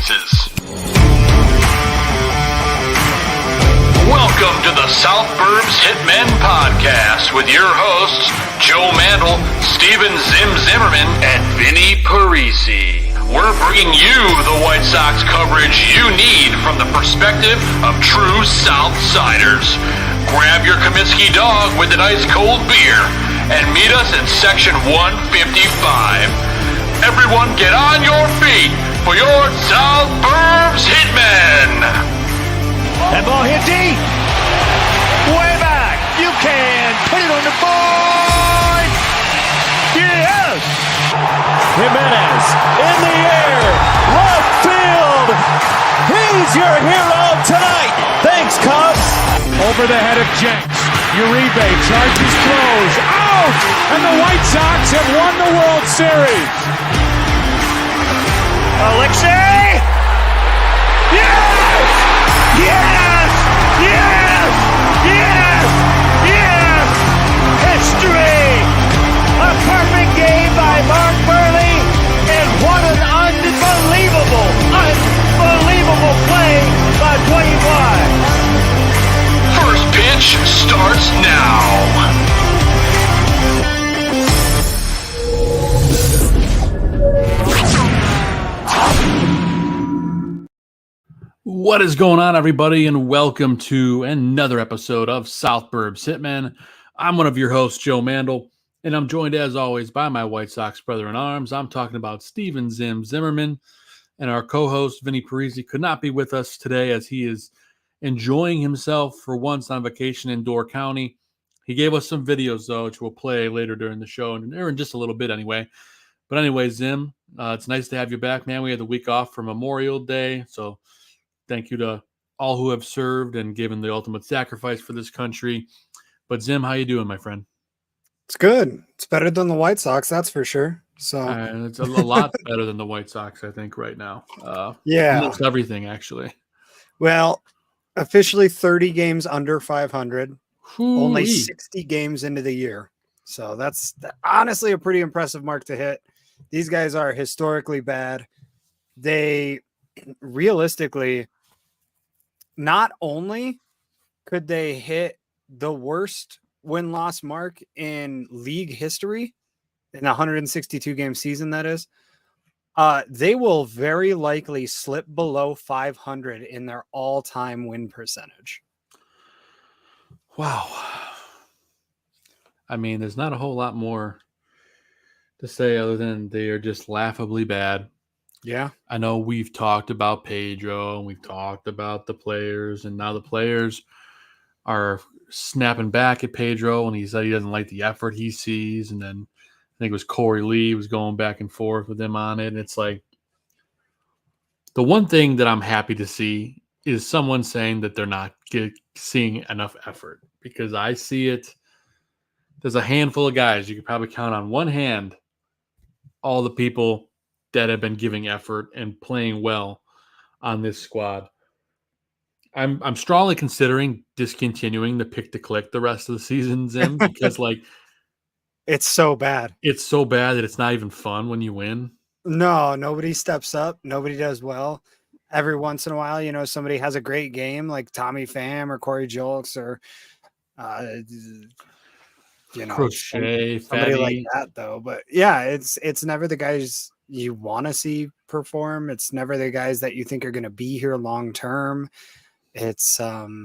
Texas. Welcome to the South Burbs Hitmen podcast with your hosts, Joe Mandel, Steven Zim Zimmerman, and Vinnie Parisi. We're bringing you the White Sox coverage you need from the perspective of true Southsiders. Grab your Comiskey dog with an ice-cold beer and meet us in section 155. Everyone get on your feet for your South Burbs Hitmen! That ball hit deep. Way back. You can put it on the board. Yes. Jimenez in the air. Left field. He's your hero tonight. Thanks, Cubs. Over the head of Jenks. Uribe charges close. Out. And the White Sox have won the World Series. Alexei. Yes. Yes! Yes! Yes! Yes! History! A perfect game by Mark Burley, and what an unbelievable play by Dwayne White. First pitch starts now. What is going on, everybody, and welcome to another episode of South Burbs Hitmen. I'm one of your hosts, Joe Mandel, and I'm joined, as always, by my White Sox brother-in-arms. I'm talking about Steven Zim Zimmerman, and our co-host, Vinnie Parisi, could not be with us today as he is enjoying himself for once on vacation in Door County. He gave us some videos, though, which we'll play later during the show, or in just a little bit anyway. But anyway, Zim, it's nice to have you back, man. We had the week off for Memorial Day, so thank you to all who have served and given the ultimate sacrifice for this country. But Zim, how you doing, my friend? It's good. It's better than the White Sox, that's for sure. So it's a lot better than the White Sox, I think, right now. Yeah, almost everything, actually. Well, officially 30 games under 500, Hoo-wee. Only 60 games into the year. So that's honestly a pretty impressive mark to hit. These guys are historically bad. They realistically, not only could they hit the worst win-loss mark in league history in a 162 game season, that is, they will very likely slip below 500 in their all-time win percentage. Wow. I mean, there's not a whole lot more to say other than they are just laughably bad. Yeah. I know we've talked about Pedro and we've talked about the players, and now the players are snapping back at Pedro, and he said he doesn't like the effort he sees. And then I think it was Corey Lee was going back and forth with him on it. And it's like, the one thing that I'm happy to see is someone saying that they're not seeing enough effort, because I see it. There's a handful of guys. You could probably count on one hand all the people that have been giving effort and playing well on this squad. I'm strongly considering discontinuing the pick to click the rest of the season, Zim, because like it's so bad. It's so bad that it's not even fun when you win. No, nobody steps up. Nobody does well. Every once in a while, somebody has a great game like Tommy Pham or Corey Julks or Crochet, somebody Fatty. like that, though. But yeah, it's never the guys you want to see perform. It's never the guys that you think are going to be here long term. It's my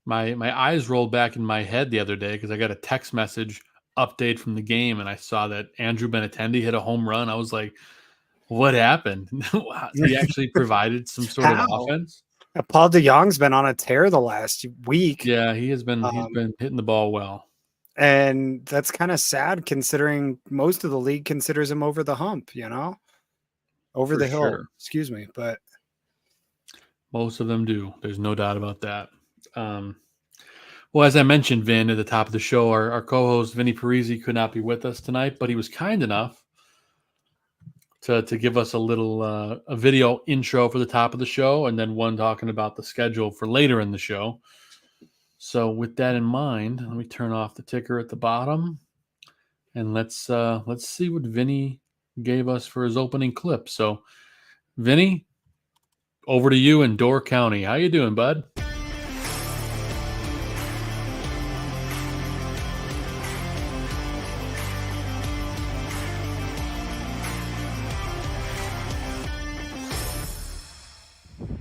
eyes rolled back in my head the other day because I got a text message update from the game, and I saw that Andrew Benintendi hit a home run. I was like, what happened? He actually provided some sort of offense. Paul DeJong's been on a tear the last week. Yeah, he's been hitting the ball well. And that's kind of sad considering most of the league considers him over the hump, over the hill. Sure. Excuse me. But most of them do. There's no doubt about that. Well, as I mentioned, Vin, at the top of the show, our co-host Vinnie Parisi could not be with us tonight, but he was kind enough to give us a little a video intro for the top of the show, and then one talking about the schedule for later in the show. So with that in mind, let me turn off the ticker at the bottom, and let's see what Vinny gave us for his opening clip. So, Vinny, over to you in Door County. How you doing, bud?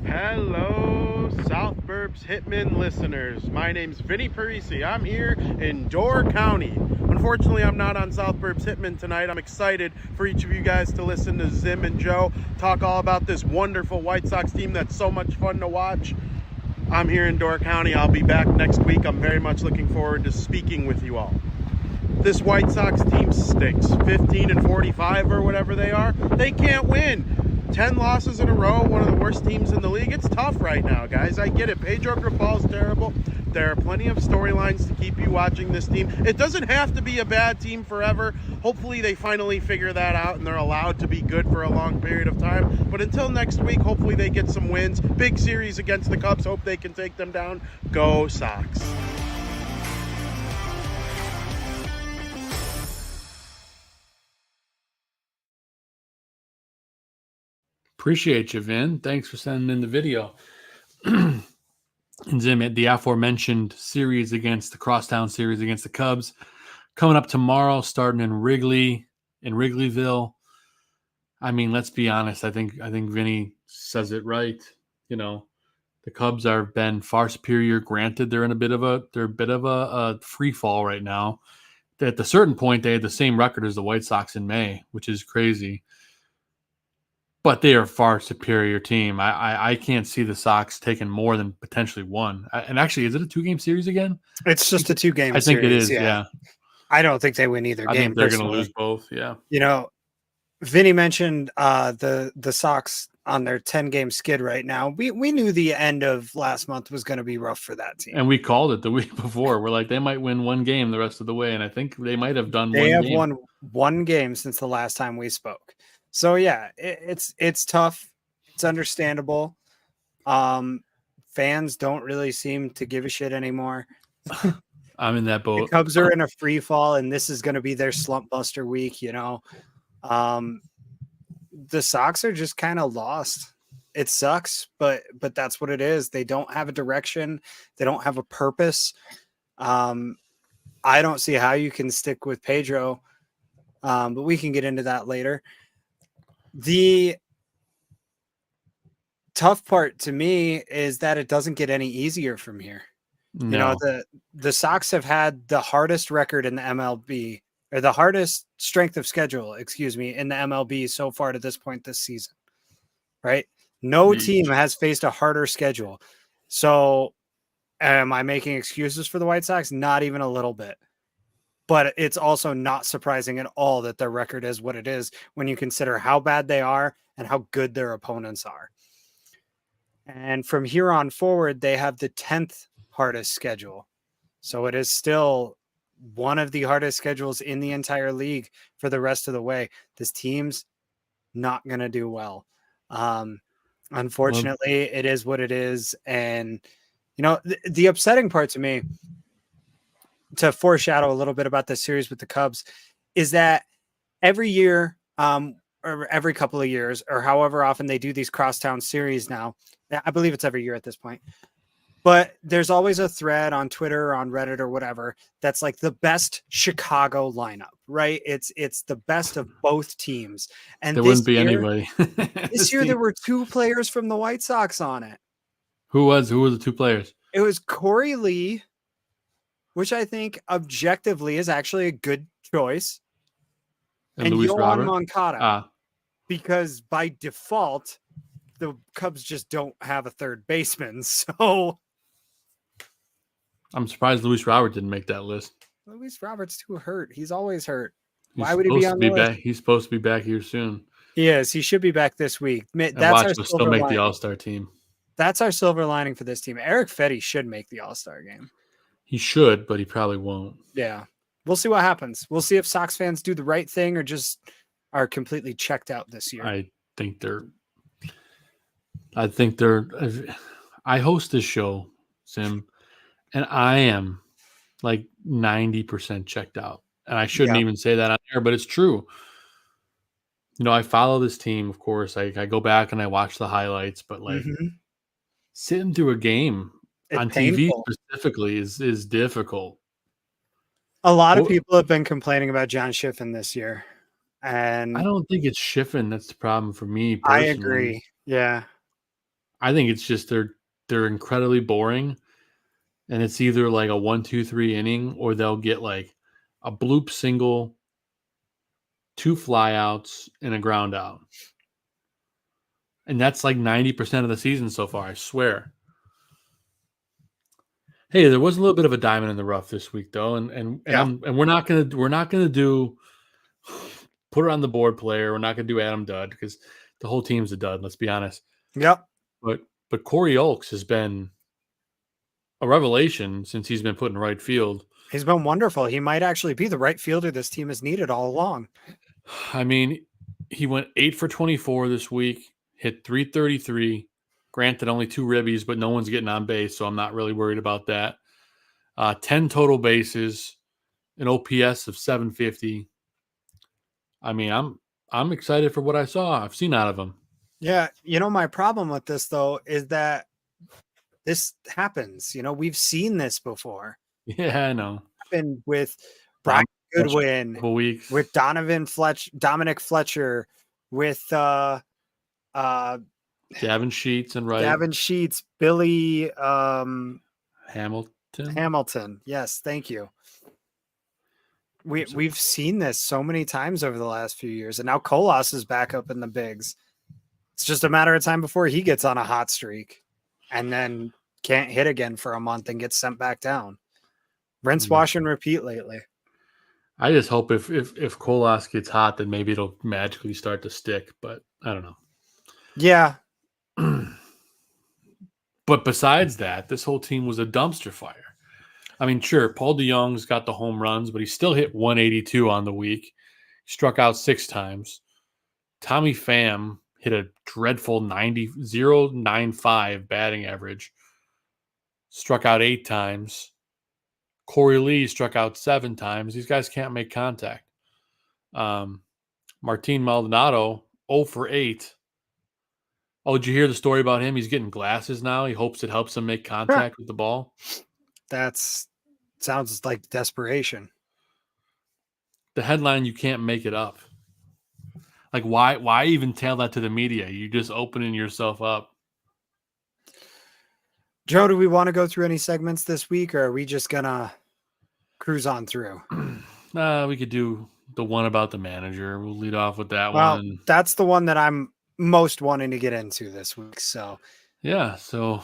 Hello, South Burbs Hitmen listeners. My name's Vinnie Parisi. I'm here in Door County. Unfortunately, I'm not on South Burbs Hitmen tonight. I'm excited for each of you guys to listen to Zim and Joe talk all about this wonderful White Sox team that's so much fun to watch. I'm here in Door County. I'll be back next week. I'm very much looking forward to speaking with you all. This White Sox team stinks. 15-45 or whatever they are. They can't win. 10 losses in a row, one of the worst teams in the league. It's tough right now, guys. I get it. Pedro Gripal's terrible. There are plenty of storylines to keep you watching this team. It doesn't have to be a bad team forever. Hopefully they finally figure that out and they're allowed to be good for a long period of time. But until next week, hopefully they get some wins. Big series against the Cubs. Hope they can take them down. Go Sox. Appreciate you, Vin. Thanks for sending in the video. And Zim, the aforementioned series against the Crosstown series against the Cubs coming up tomorrow, starting in Wrigleyville. I mean, let's be honest. I think Vinny says it right. You know, the Cubs are been far superior. Granted, they're a bit of a free fall right now. At a certain point, they had the same record as the White Sox in May, which is crazy. But they are a far superior team. I can't see the Sox taking more than potentially one. And actually, is it a 2-game series again? It's just a 2-game series. I think it is, yeah. I don't think they win either game. I think they're going to lose both, yeah. You know, Vinny mentioned the Sox on their 10-game skid right now. We knew the end of last month was going to be rough for that team. And we called it the week before. We're like, they might win one game the rest of the way. And I think they might have done one game. They have won one game since the last time we spoke. So yeah, it's tough. It's understandable. Fans don't really seem to give a shit anymore. I'm in that boat. The Cubs are in a free fall, and this is going to be their slump buster week. You know, the Sox are just kind of lost. It sucks, but that's what it is. They don't have a direction. They don't have a purpose. I don't see how you can stick with Pedro, but we can get into that later. The tough part to me is that it doesn't get any easier from here. No. You know, the Sox have had the hardest record in the MLB, or the hardest strength of schedule, in the MLB so far to this point this season, right? No team has faced a harder schedule. So am I making excuses for the White Sox? Not even a little bit. But it's also not surprising at all that their record is what it is when you consider how bad they are and how good their opponents are. And from here on forward, they have the 10th hardest schedule. So it is still one of the hardest schedules in the entire league for the rest of the way. This team's not going to do well. Unfortunately, it is what it is. And, you know, the upsetting part to me, to foreshadow a little bit about this series with the Cubs, is that every year, or every couple of years, or however often they do these crosstown series now, I believe it's every year at this point, but there's always a thread on Twitter or on Reddit or whatever that's like the best Chicago lineup, right? It's the best of both teams. And there wouldn't be anybody. This year there were 2 players from the White Sox on it. Who were the 2 players? It was Corey Lee, which I think objectively is actually a good choice, and Luis Yohan Robert? Moncada, because by default, the Cubs just don't have a third baseman. So I'm surprised Luis Robert didn't make that list. Luis Robert's too hurt. He's always hurt. Why would he be on the list? He's supposed to be back here soon. He is. He should be back this week. That's watch will still make the All-Star team. That's our silver lining for this team. Eric Fetty should make the All-Star game. He should, but he probably won't. Yeah. We'll see what happens. We'll see if Sox fans do the right thing or just are completely checked out this year. I host this show, Sim, and I am like 90% checked out. And I shouldn't even say that on air, but it's true. I follow this team, of course. I go back and I watch the highlights, but like Mhm. sitting through a game It's on TV painful. specifically is difficult. A lot of Well, people have been complaining about John Shiffen this year, I and don't think it's Shiffen that's the problem for me I personally. agree. Yeah. I think it's just they're incredibly boring, and it's either like a 1-2-3 inning, or they'll get like a bloop single, 2 flyouts, and a ground out. And that's like 90% of the season so far, I swear. Hey, there was a little bit of a diamond in the rough this week though, Yeah. we're not gonna do put her on the board player. We're not gonna do Adam Dud because the whole team's a dud, let's be honest. Yep. But Corey Oakes has been a revelation since he's been put in right field. He's been wonderful. He might actually be the right fielder this team has needed all along. I mean, he went 8 for 24 this week, hit 333. Granted, only 2 ribbies, but no one's getting on base, so I'm not really worried about that. 10 total bases, an OPS of 750. I mean, I'm excited for what I've seen out of him. Yeah. My problem with this, though, is that this happens. We've seen this before. Yeah, I know. Happened with Brian Goodwin, Couple weeks with Dominic Fletcher, with Gavin Sheets and Wright. Gavin Sheets, Billy Hamilton. Yes, thank you. We've seen this so many times over the last few years, and now Colas is back up in the bigs. It's just a matter of time before he gets on a hot streak and then can't hit again for a month and gets sent back down. Rinse, wash, and repeat lately. I just hope if Colas gets hot, then maybe it'll magically start to stick, but I don't know. Yeah. But besides that, this whole team was a dumpster fire. I mean, sure, Paul DeJong's got the home runs, but he still hit 182 on the week. He struck out 6 times. Tommy Pham hit a dreadful 0.95 batting average. Struck out 8 times. Corey Lee struck out 7 times. These guys can't make contact. Martin Maldonado, 0 for 8. Oh, did you hear the story about him? He's getting glasses now. He hopes it helps him make contact with the ball. Sounds like desperation. The headline, you can't make it up. Like, why even tell that to the media? You're just opening yourself up. Joe, do we want to go through any segments this week, or are we just gonna cruise on through? We could do the one about the manager. We'll lead off with that one. That's the one that I'm most wanting to get into this week. So yeah. So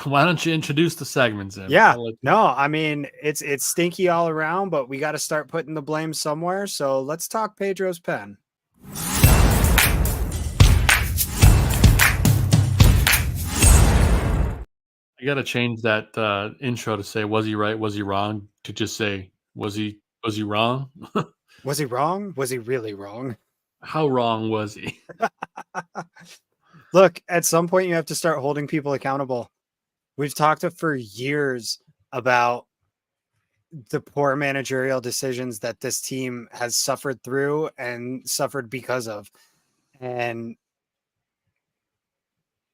why don't you introduce the segments in? Yeah. No, I mean, it's stinky all around, but we got to start putting the blame somewhere. So let's talk Pedro's pen. I got to change that intro to say, was he right? Was he wrong? To just say, was he wrong? Was he wrong? Was he really wrong? How wrong was he? Look, at some point you have to start holding people accountable. We've talked for years about the poor managerial decisions that this team has suffered through and suffered because of. And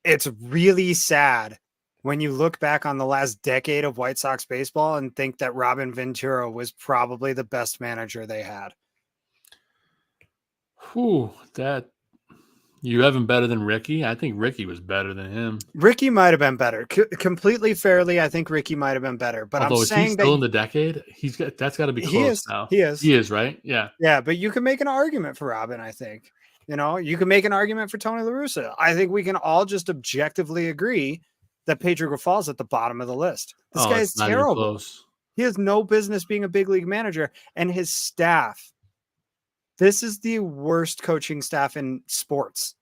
it's really sad when you look back on the last decade of White Sox baseball and think that Robin Ventura was probably the best manager they had. Whew, that you have him better than Ricky? I think Ricky was better than him. Ricky might have been better. Completely fairly, I think Ricky might have been better. But although, I'm saying is he still in the decade? That's got to be close now. He is. He is, right? Yeah. Yeah, but you can make an argument for Robin, I think. You can make an argument for Tony La Russa. I think we can all just objectively agree that Pedro falls at the bottom of the list. This guy is terrible. He has no business being a big league manager, and his staff. This is the worst coaching staff in sports.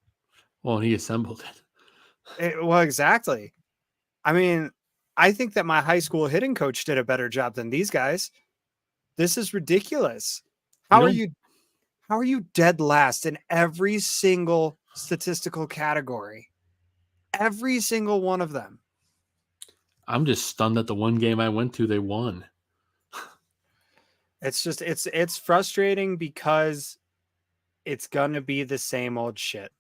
Well, he assembled it. Well, exactly. I mean, I think that my high school hitting coach did a better job than these guys. This is ridiculous. How are you dead last in every single statistical category? Every single one of them. I'm just stunned that the one game I went to, they won. It's just, it's frustrating because it's going to be the same old shit.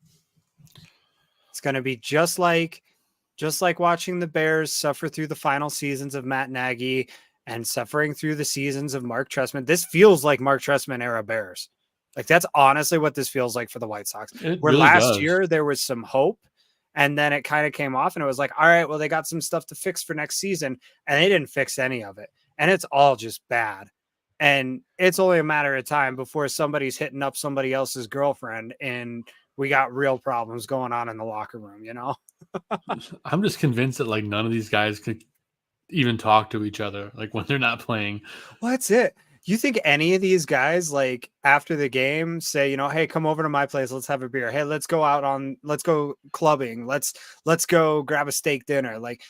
It's going to be just like watching the Bears suffer through the final seasons of Matt Nagy and suffering through the seasons of Mark Trestman. This feels like Mark Trestman era Bears. Like, that's honestly what this feels like for the White Sox. It Where really last does. year there was some hope, and then it kind of came off, and it was like, all right, well, they got some stuff to fix for next season, and they didn't fix any of it. And it's all just bad. And it's only a matter of time before somebody's hitting up somebody else's girlfriend, and we got real problems going on in the locker room, you know? I'm just convinced that like none of these guys could even talk to each other like when they're not playing. Well, that's it. You think any of these guys, like after the game, say, you know, hey, come over to my place, let's have a beer. Hey, let's go clubbing. Let's go grab a steak dinner. Like,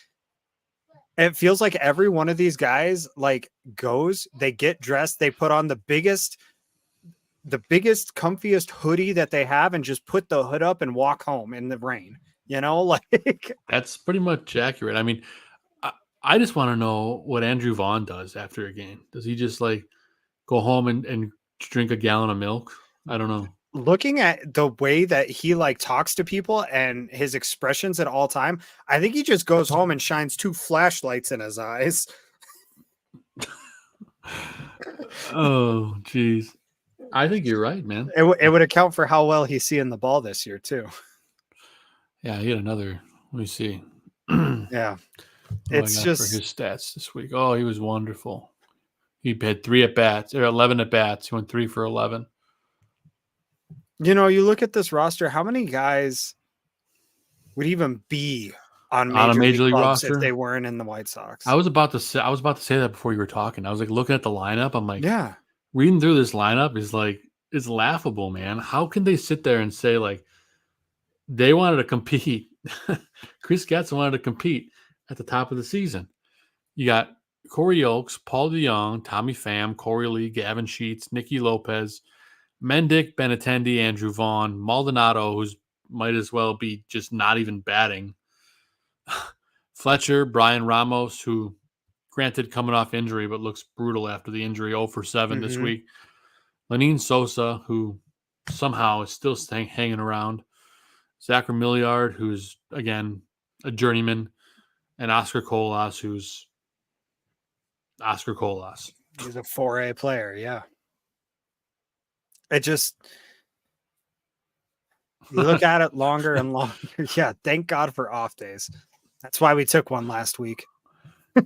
it feels like every one of these guys like goes, they get dressed, they put on the biggest, comfiest hoodie that they have and just put the hood up and walk home in the rain. You know, like That's pretty much accurate. I mean, I just want to know what Andrew Vaughn does after a game. Does he just like go home and drink a gallon of milk? I don't know. looking at the way that he like talks to people and his expressions at all time, I think he just goes home and shines 2 flashlights in his eyes. Oh, geez. I think you're right, man. It would account for how well he's seeing the ball this year too. Yeah, he had another. Let me see. Yeah. What It's I got just for his stats this week. Oh, he was wonderful. He had 3 at bats or 11 at bats. He went 3 for 11. You know, you look at this roster, how many guys would even be on a Major League clubs roster if they weren't in the White Sox? I was about to say that before you were talking. I was like looking at the lineup. I'm like, Yeah. reading through this lineup is like it's laughable, man. How can they sit there and say like they wanted to compete? Chris Getz wanted to compete at the top of the season. You got Corey Oakes, Paul DeYoung, Tommy Pham, Corey Lee, Gavin Sheets, Nicky Lopez, Mendick, Benintendi, Andrew Vaughn, Maldonado, who's might as well be just not even batting. Fletcher, Brian Ramos, who granted coming off injury, but looks brutal after the injury, 0 for 7 this week. Lenine Sosa, who somehow is still hanging around. Zachary Milliard, who's, again, a journeyman. And Oscar Colas, who's Oscar Colas. He's a 4A player, yeah. It just, you look at it longer and longer. Yeah, thank God for off days. That's why we took one last week.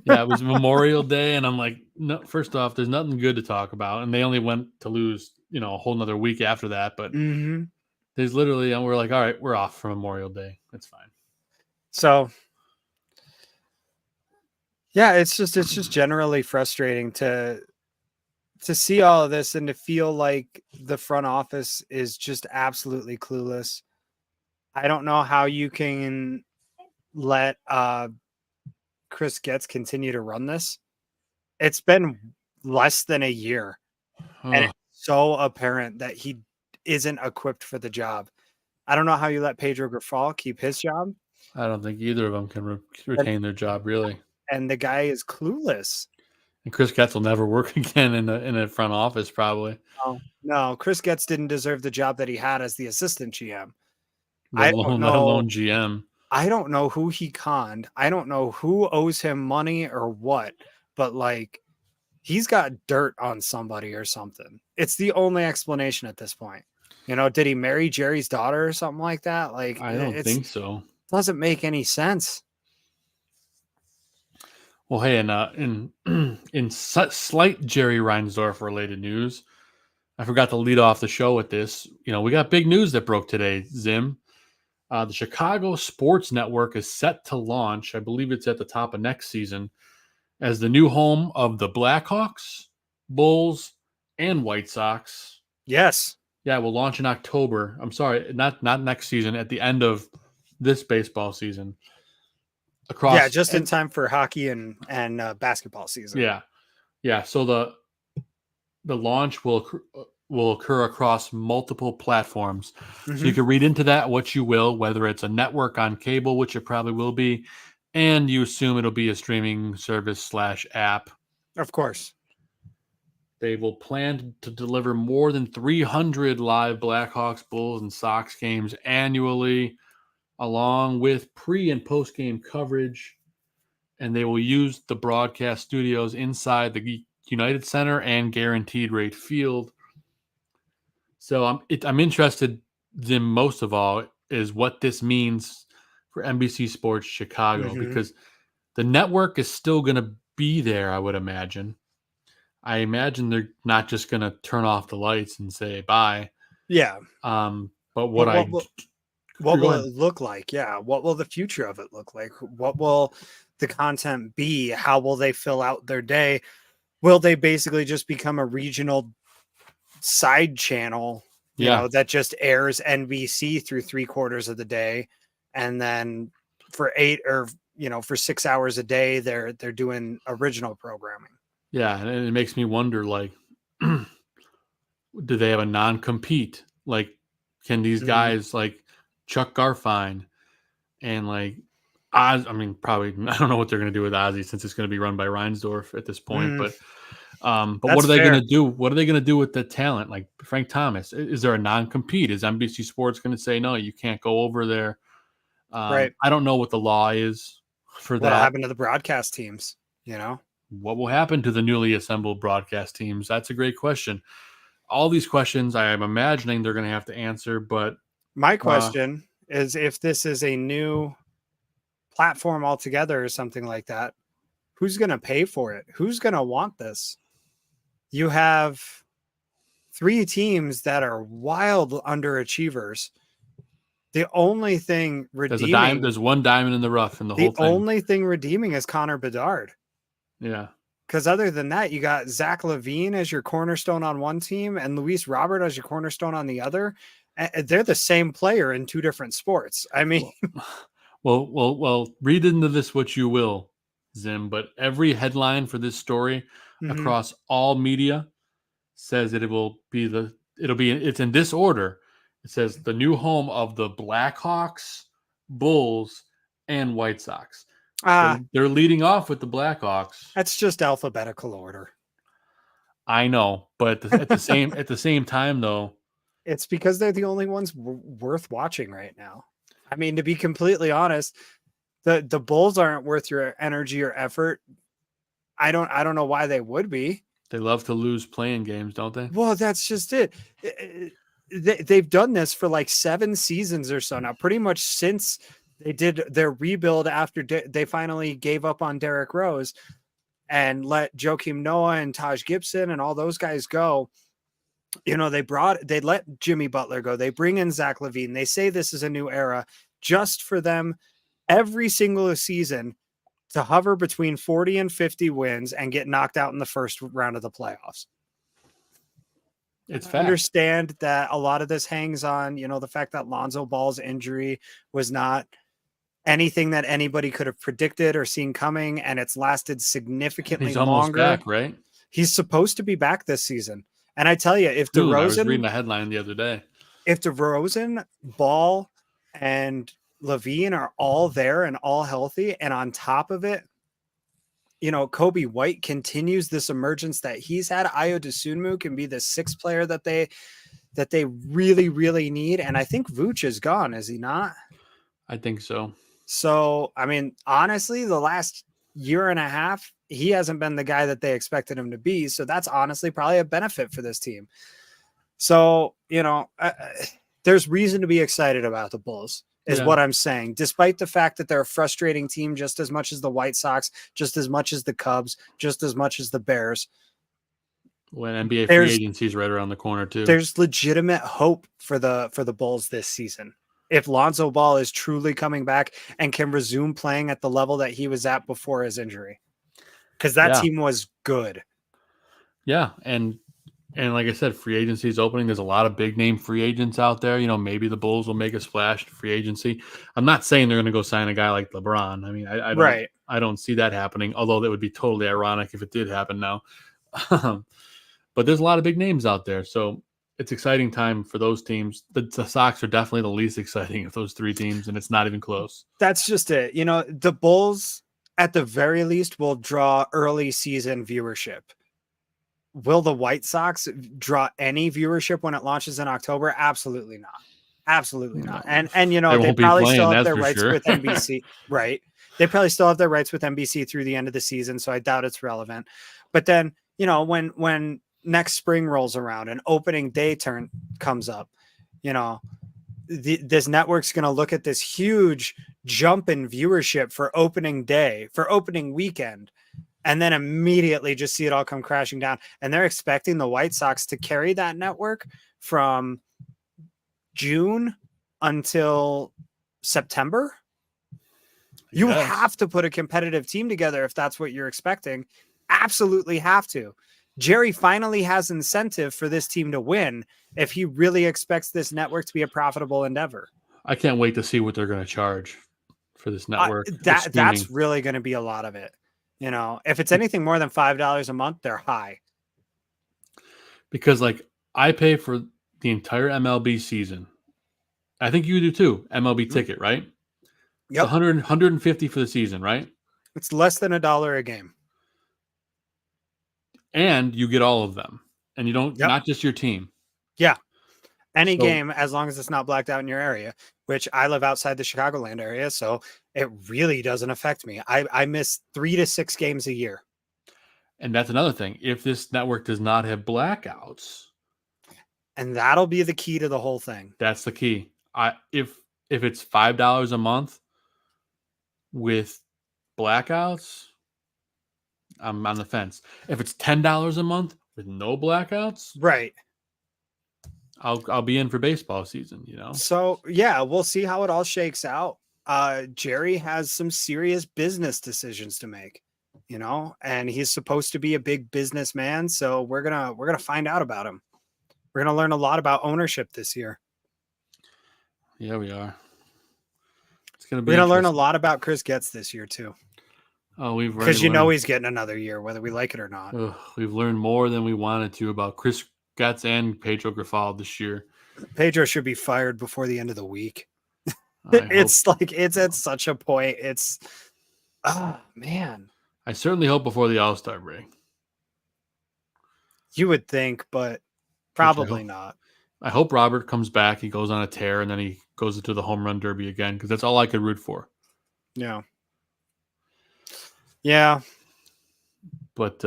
Yeah, it was Memorial Day, and I'm like, no. First off, there's nothing good to talk about, and they only went to lose, a whole nother week after that. But there's literally, and we're like, all right, we're off for Memorial Day. That's fine. So, yeah, it's just generally frustrating to see all of this and to feel like the front office is just absolutely clueless. I don't know how you can let Chris Getz continue to run this. It's been less than a year, and it's so apparent that he isn't equipped for the job. I don't know how you let Pedro Grifol keep his job. I don't think either of them can retain their job, really. And the guy is clueless. And Chris Getz will never work again in the front office, probably. No, Chris Getz didn't deserve the job that he had as the assistant GM. Let alone GM. I don't know who he conned. I don't know who owes him money or what, but like he's got dirt on somebody or something. It's the only explanation at this point. Did he marry Jerry's daughter or something like that? Like, I don't think so. Doesn't make any sense. Well, hey, and in slight Jerry Reinsdorf related news, I forgot to lead off the show with this. We got big news that broke today, Zim. The Chicago Sports Network is set to launch, I believe it's at the top of next season, as the new home of the Blackhawks, Bulls, and White Sox. Yes. Yeah, we'll launch in October. I'm sorry, not next season, at the end of this baseball season. Just in time for hockey and basketball season. Yeah. So the launch will occur across multiple platforms. So you can read into that what you will, whether it's a network on cable, which it probably will be, and you assume it'll be a streaming service / app. Of course. They will plan to deliver more than 300 live Blackhawks, Bulls, and Sox games annually, along with pre- and post-game coverage. And they will use the broadcast studios inside the United Center and Guaranteed Rate Field. So I'm interested, Zim, most of all, is what this means for NBC Sports Chicago, because the network is still going to be there, I would imagine. I imagine they're not just going to turn off the lights and say bye. Yeah. But what will ahead. it look like? Yeah. What will the future of it look like? What will the content be? How will they fill out their day? Will they basically just become a regional side channel, that just airs NBC through 3/4 of the day, and then for 8 or for 6 hours a day they're doing original programming? Yeah, and it makes me wonder, like, do they have a non-compete? Like, can these guys like Chuck Garfien and like Oz? I mean, probably I don't know what they're going to do with Ozzy, since it's going to be run by Reinsdorf at this point. But what That's are they going fair. to do? What are they going to do with the talent like Frank Thomas? Is there a non-compete? Is NBC Sports going to say no, you can't go over there? Right. I don't know what the law is for What'll that. happen to the broadcast teams? What will happen to the newly assembled broadcast teams? That's a great question. All these questions I am imagining they're going to have to answer, but My question is, if this is a new platform altogether or something like that, who's going to pay for it? Who's going to want this? You have 3 teams that are wild underachievers. The only thing redeeming, there's one diamond in the rough in the whole the thing. only thing redeeming is Connor Bedard. Yeah. Because other than that, you got Zach LaVine as your cornerstone on one team and Luis Robert as your cornerstone on the other. They're the same player in 2 different sports. I mean, well, read into this what you will, Zim, but every headline for this story across all media says that it's in this order. It says the new home of the Blackhawks, Bulls, and White Sox. They're leading off with the Blackhawks. That's just alphabetical order. I know, but at the same time, though, it's because they're the only ones worth watching right now. I mean, to be completely honest, the Bulls aren't worth your energy or effort. I don't know why they would be. They love to lose playing games, don't they? Well, that's just it. They've done this for like 7 seasons or so now, pretty much since they did their rebuild after they finally gave up on Derrick Rose and let Joakim Noah and Taj Gibson and all those guys go. They let Jimmy Butler go. They bring in Zach LaVine. They say this is a new era just for them every single season to hover between 40 and 50 wins and get knocked out in the first round of the playoffs. It's I fact. understand that a lot of this hangs on, the fact that Lonzo Ball's injury was not anything that anybody could have predicted or seen coming, and it's lasted significantly He's almost longer. back, right? He's supposed to be back this season. And I tell you, if DeRozan, I was reading a headline the other day. If DeRozan, Ball, and LaVine are all there and all healthy, and on top of it, Kobe White continues this emergence that he's had, Ayo Dosunmu can be the 6th player that they really, really need. And I think Vooch is gone, is he not? I think so. So, I mean, honestly, the last year and a half, he hasn't been the guy that they expected him to be. So that's honestly probably a benefit for this team. So, there's reason to be excited about the Bulls is what I'm saying, despite the fact that they're a frustrating team just as much as the White Sox, just as much as the Cubs, just as much as the Bears. When NBA free agency is right around the corner too. There's legitimate hope for the Bulls this season. If Lonzo Ball is truly coming back and can resume playing at the level that he was at before his injury. Because that team was good. Yeah, and like I said, free agency is opening. There's a lot of big name free agents out there. Maybe the Bulls will make a splash in free agency. I'm not saying they're going to go sign a guy like LeBron. I mean, I don't see that happening, although that would be totally ironic if it did happen now. But there's a lot of big names out there, so it's exciting time for those teams. The Sox are definitely the least exciting of those 3 teams, and it's not even close. That's just it. The Bulls, at the very least, will draw early season viewership. will the White Sox draw any viewership when it launches in October? Absolutely not. Absolutely not. And They they won't be probably playing, still have that's their for rights sure. with NBC, right? They probably still have their rights with NBC through the end of the season, so I doubt it's relevant. But then, when next spring rolls around and opening day comes up, this network's going to look at this huge jump in viewership for opening day, for opening weekend, and then immediately just see it all come crashing down. And they're expecting the White Sox to carry that network from June until September. You have to put a competitive team together if that's what you're expecting. Absolutely have to. Jerry finally has incentive for this team to win if he really expects this network to be a profitable endeavor. I can't wait to see what they're going to charge for this network. That's really going to be a lot of it. If it's anything more than $5 a month, they're high. Because I pay for the entire MLB season. I think you do too. MLB ticket, right? Yep. It's 150 for the season, right? It's less than $1 a game. And you get all of them. And you don't, not just your team. Yeah. Any game, as long as it's not blacked out in your area, which I live outside the Chicagoland area, so it really doesn't affect me. I miss 3 to 6 games a year. And that's another thing. If this network does not have blackouts. And that'll be the key to the whole thing. That's the key. If it's $5 a month with blackouts, I'm on the fence. If it's $10 a month with no blackouts, right, I'll be in for baseball season, So yeah, we'll see how it all shakes out. Jerry has some serious business decisions to make, and he's supposed to be a big businessman. So we're gonna find out about him. We're gonna learn a lot about ownership this year. Yeah, we are. We're gonna learn a lot about Chris Getz this year too. Oh, because he's getting another year, whether we like it or not. We've learned more than we wanted to about Chris Getz and Pedro Grifal this year. Pedro should be fired before the end of the week. It's at such a point. It's man. I certainly hope before the All-Star break. You would think, but probably not. I hope Robert comes back. He goes on a tear, and then he goes into the home run derby again, because that's all I could root for. Yeah. Yeah. But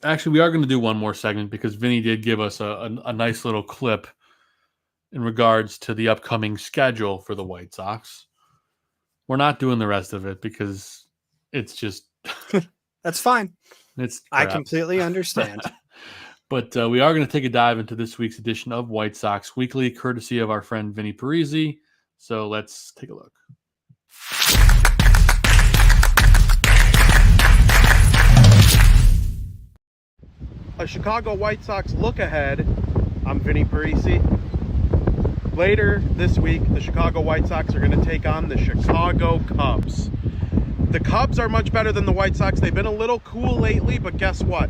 actually, we are going to do one more segment because Vinny did give us a nice little clip in regards to the upcoming schedule for the White Sox. We're not doing the rest of it because it's just... That's fine. I completely understand. But we are going to take a dive into this week's edition of White Sox Weekly, courtesy of our friend Vinny Parisi. So let's take a look. A Chicago White Sox look ahead. I'm Vinny Parisi. Later this week, the Chicago White Sox are going to take on the Chicago Cubs. The Cubs are much better than the White Sox. They've been a little cool lately, but guess what?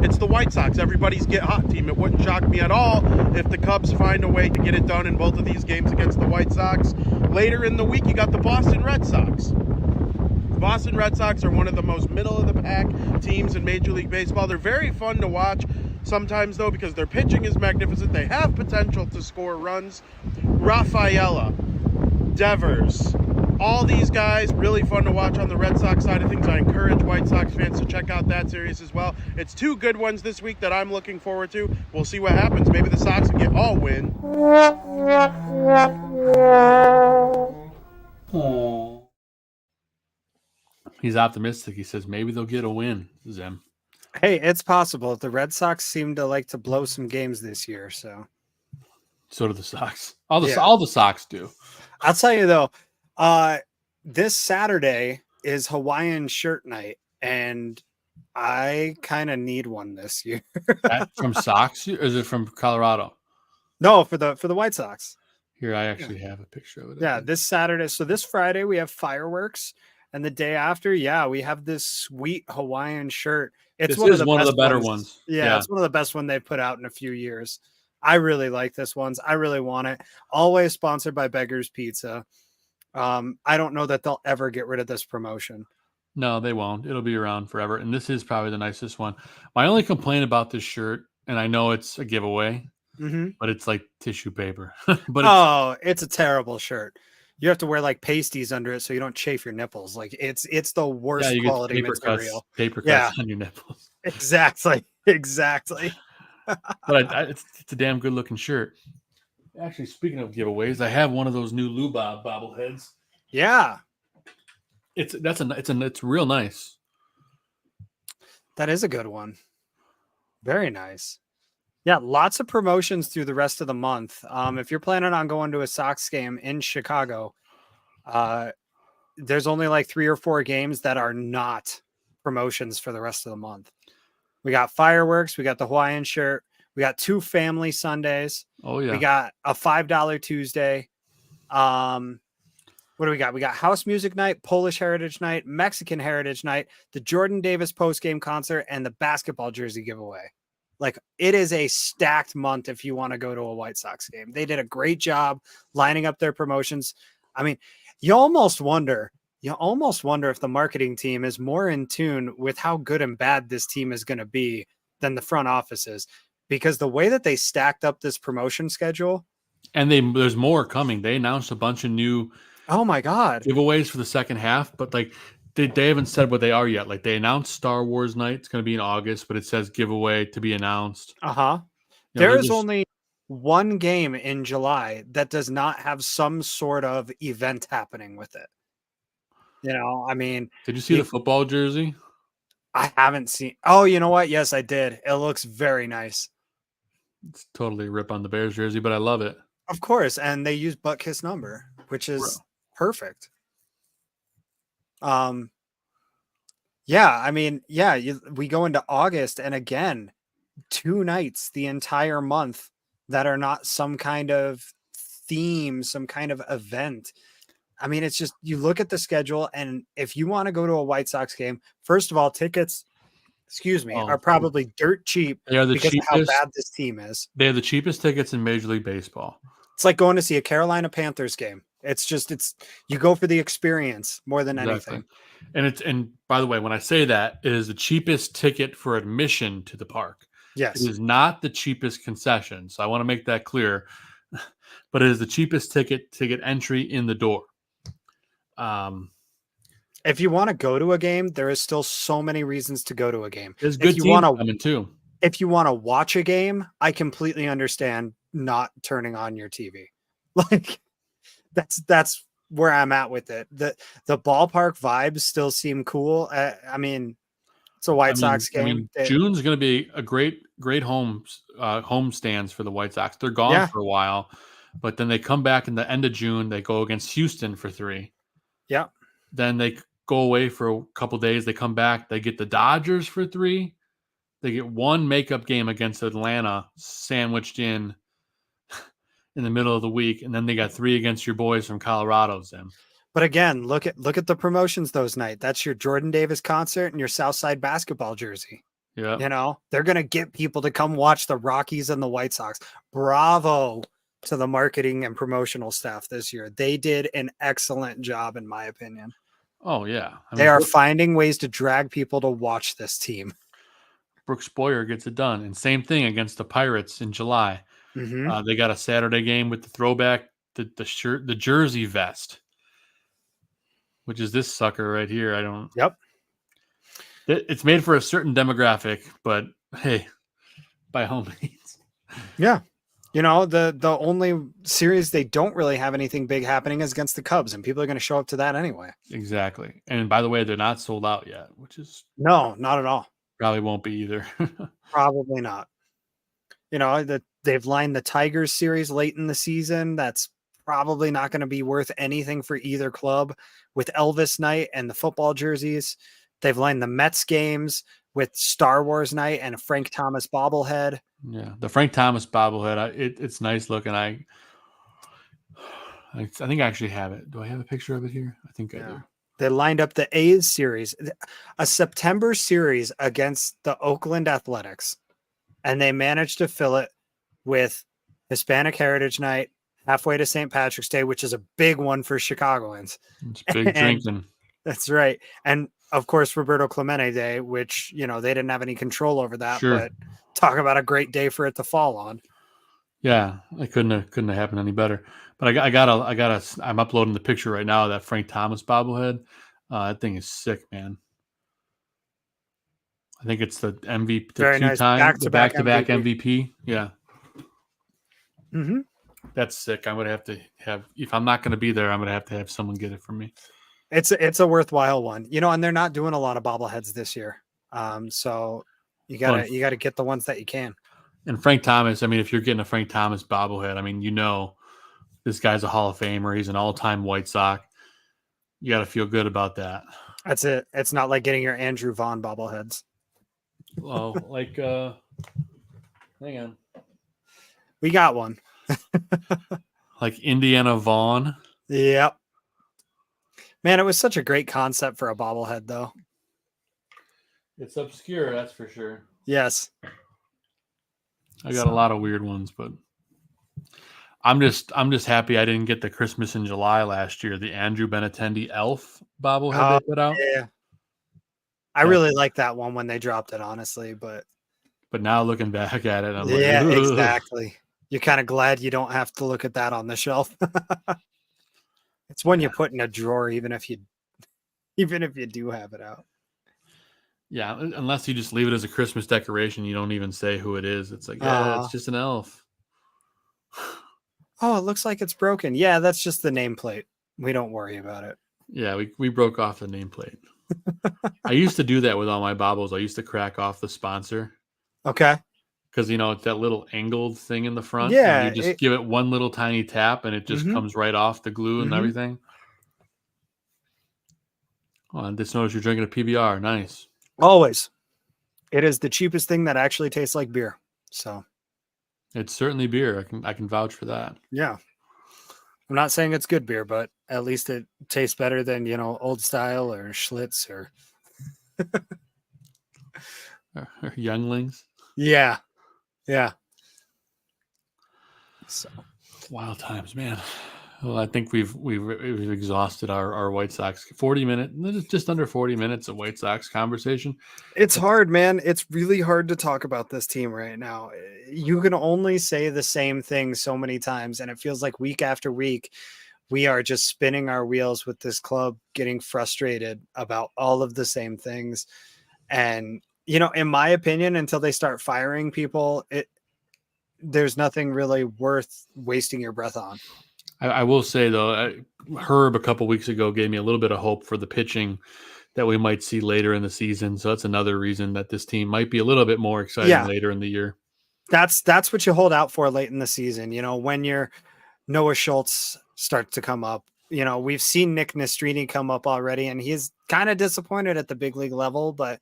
It's the White Sox, everybody's get hot team. It wouldn't shock me at all if the Cubs find a way to get it done in both of these games against the White Sox. Later in the week, you got the Boston Red Sox. The Boston Red Sox are one of the most middle-of-the-pack teams in Major League Baseball. They're very fun to watch sometimes, though, because their pitching is magnificent. They have potential to score runs. Rafaela, Devers, all these guys, really fun to watch on the Red Sox side of things. I encourage White Sox fans to check out that series as well. It's 2 good ones this week that I'm looking forward to. We'll see what happens. Maybe the Sox can get all win. He's optimistic. He says maybe they'll get a win, Zim. Hey, it's possible. The Red Sox seem to like to blow some games this year, so do the Sox. All the Sox do. I'll tell you though, this Saturday is Hawaiian shirt night, and I kind of need one this year. From Sox, or is it from Colorado? No, for the White Sox. Here, I actually have a picture of it. Yeah, this Saturday. So this Friday we have fireworks, and the day after, we have this sweet Hawaiian shirt. It's one of the better ones. Yeah, it's one of the best ones they've put out in a few years. I really like this ones. I really want it. Always sponsored by Beggar's Pizza. I don't know that they'll ever get rid of this promotion. No, they won't. It'll be around forever. And this is probably the nicest one. My only complaint about this shirt, and I know it's a giveaway, Mm-hmm. but it's like tissue paper. But It's a terrible shirt. You have to wear like pasties under it so you don't chafe your nipples. Like it's the yeah, worst you get quality material. paper Yeah. cuts on your nipples. Exactly. But it's a damn good looking shirt. Actually, speaking of giveaways, I have one of those new Lou Bob bobbleheads. Yeah. It's real nice. That is a good one. Very nice. Yeah, lots of promotions through the rest of the month. If you're planning on going to a Sox game in Chicago, there's only like 3 or 4 games that are not promotions for the rest of the month. We got fireworks, we got the Hawaiian shirt, we got 2 family Sundays. Oh yeah. We got a $5 Tuesday. What do we got? We got house music night, Polish heritage night, Mexican heritage night, the Jordan Davis post-game concert, and the basketball jersey giveaway. Like, it is a stacked month if you want to go to a White Sox game. They did a great job lining up their promotions. I mean, you almost wonder if the marketing team is more in tune with how good and bad this team is going to be than the front office is, because the way that they stacked up this promotion schedule. And there's more coming. They announced a bunch of new Oh my God. giveaways for the second half, but like they haven't said what they are yet. Like they announced Star Wars night. It's going to be in August, but it says giveaway to be announced. Uh-huh. You know, There is only one game in July that does not have some sort of event happening with it. You know, I mean, Did you see the football jersey? I haven't seen. Oh, you know what? Yes, I did. It looks very nice. It's totally a rip on the Bears jersey, but I love it. Of course, and they use Butt Kiss number, which is perfect. Yeah, I mean, yeah, we go into August, and again, 2 nights the entire month that are not some kind of theme, some kind of event. I mean, it's just, you look at the schedule, and if you want to go to a White Sox game, first of all, tickets, are probably dirt cheap They are the because cheapest. of how bad this team is. They have the cheapest tickets in Major League Baseball. It's like going to see a Carolina Panthers game. It's you go for the experience more than anything. And by the way, when I say that, it is the cheapest ticket for admission to the park. Yes. It is not the cheapest concession. So I want to make that clear. But it is the cheapest ticket to get entry in the door. If you want to go to a game, there is still so many reasons to go to a game. There's good teams coming too. If you want to watch a game, I completely understand not turning on your TV. Like that's where I'm at with it. The ballpark vibes still seem cool. I mean, it's a White Sox game. June's going to be a great home stands for the White Sox. They're gone for a while, but then they come back in the end of June. They go against Houston for 3. Yeah. Then they go away for a couple days. They come back. They get the Dodgers for 3. They get 1 makeup game against Atlanta sandwiched in the middle of the week, and then they got 3 against your boys from Colorado, Zim. But again, look at the promotions those nights. That's your Jordan Davis concert and your Southside basketball jersey. Yeah. You know, they're going to get people to come watch the Rockies and the White Sox. Bravo to the marketing and promotional staff this year. They did an excellent job, in my opinion. Oh, yeah. They are finding ways to drag people to watch this team. Brooks Boyer gets it done. And same thing against the Pirates in July. Mm-hmm. They got a Saturday game with the throwback, the shirt, the jersey vest, which is this sucker right here. Yep. It's made for a certain demographic, but hey, by all means. Yeah. You know, the only series they don't really have anything big happening is against the Cubs, and people are going to show up to that anyway. Exactly. And by the way, they're not sold out yet, which is no, not at all. Probably won't be either. Probably not. You know, they've lined the Tigers series late in the season. That's probably not going to be worth anything for either club. With Elvis night and the football jerseys, they've lined the Mets games with Star Wars night and a Frank Thomas bobblehead. Yeah, the Frank Thomas bobblehead. It's nice looking. I think I actually have it. Do I have a picture of it here? I think I do. They lined up the A's series, a September series against the Oakland Athletics, and they managed to fill it with Hispanic Heritage Night, halfway to St. Patrick's Day, which is a big one for Chicagoans. It's big drinking. That's right. And of course, Roberto Clemente Day, which, they didn't have any control over that, Sure. but talk about a great day for it to fall on. Yeah, it couldn't have happened any better. But I'm uploading the picture right now of that Frank Thomas bobblehead. That thing is sick, man. I think it's the MVP, the Very nice. back-to-back MVP. MVP. Yeah, Mm-hmm. that's sick. I'm gonna have to have, if I'm not gonna be there, I'm gonna have to have someone get it for me. It's a worthwhile one, and they're not doing a lot of bobbleheads this year. So you gotta get the ones that you can. And Frank Thomas, I mean, if you're getting a Frank Thomas bobblehead, I mean, this guy's a Hall of Famer. He's an all-time White Sox. You got to feel good about that. That's it. It's not like getting your Andrew Vaughn bobbleheads. Well, hang on. We got one. Like Indiana Vaughn. Yep. Man, it was such a great concept for a bobblehead, though. It's obscure, that's for sure. Yes. I got a lot of weird ones, but I'm just happy I didn't get the Christmas in July last year, the Andrew Benintendi Elf bobblehead they put out. Yeah. I really like that one when they dropped it, honestly, but now looking back at it, I'm yeah, like, exactly. You're kind of glad you don't have to look at that on the shelf. It's one you put in a drawer, even if you do have it out. Yeah, unless you just leave it as a Christmas decoration, you don't even say who it is. It's like, yeah, it's just an elf. Oh, it looks like it's broken. Yeah, that's just the nameplate. We don't worry about it. Yeah, we broke off the nameplate. I used to do that with all my baubles. I used to crack off the sponsor. Okay. Because, it's that little angled thing in the front. Yeah. And you just give it one little tiny tap and it just comes right off the glue and everything. Oh, I just noticed you're drinking a PBR. Nice. Always. It is the cheapest thing that actually tastes like beer. So it's certainly beer. I can vouch for that. Yeah. I'm not saying it's good beer, but at least it tastes better than, Old Style or Schlitz or Younglings. Yeah. Yeah. So wild times, man. Well, I think we've exhausted our White Sox 40 minutes, just under 40 minutes of White Sox conversation. It's hard, man. It's really hard to talk about this team right now. You can only say the same thing so many times, and it feels like week after week, we are just spinning our wheels with this club, getting frustrated about all of the same things. And, in my opinion, until they start firing people, there's nothing really worth wasting your breath on. I will say, though, Herb a couple weeks ago gave me a little bit of hope for the pitching that we might see later in the season. So that's another reason that this team might be a little bit more exciting later in the year. That's what you hold out for late in the season. When your Noah Schultz starts to come up, we've seen Nick Nastrini come up already, and he's kind of disappointed at the big league level. But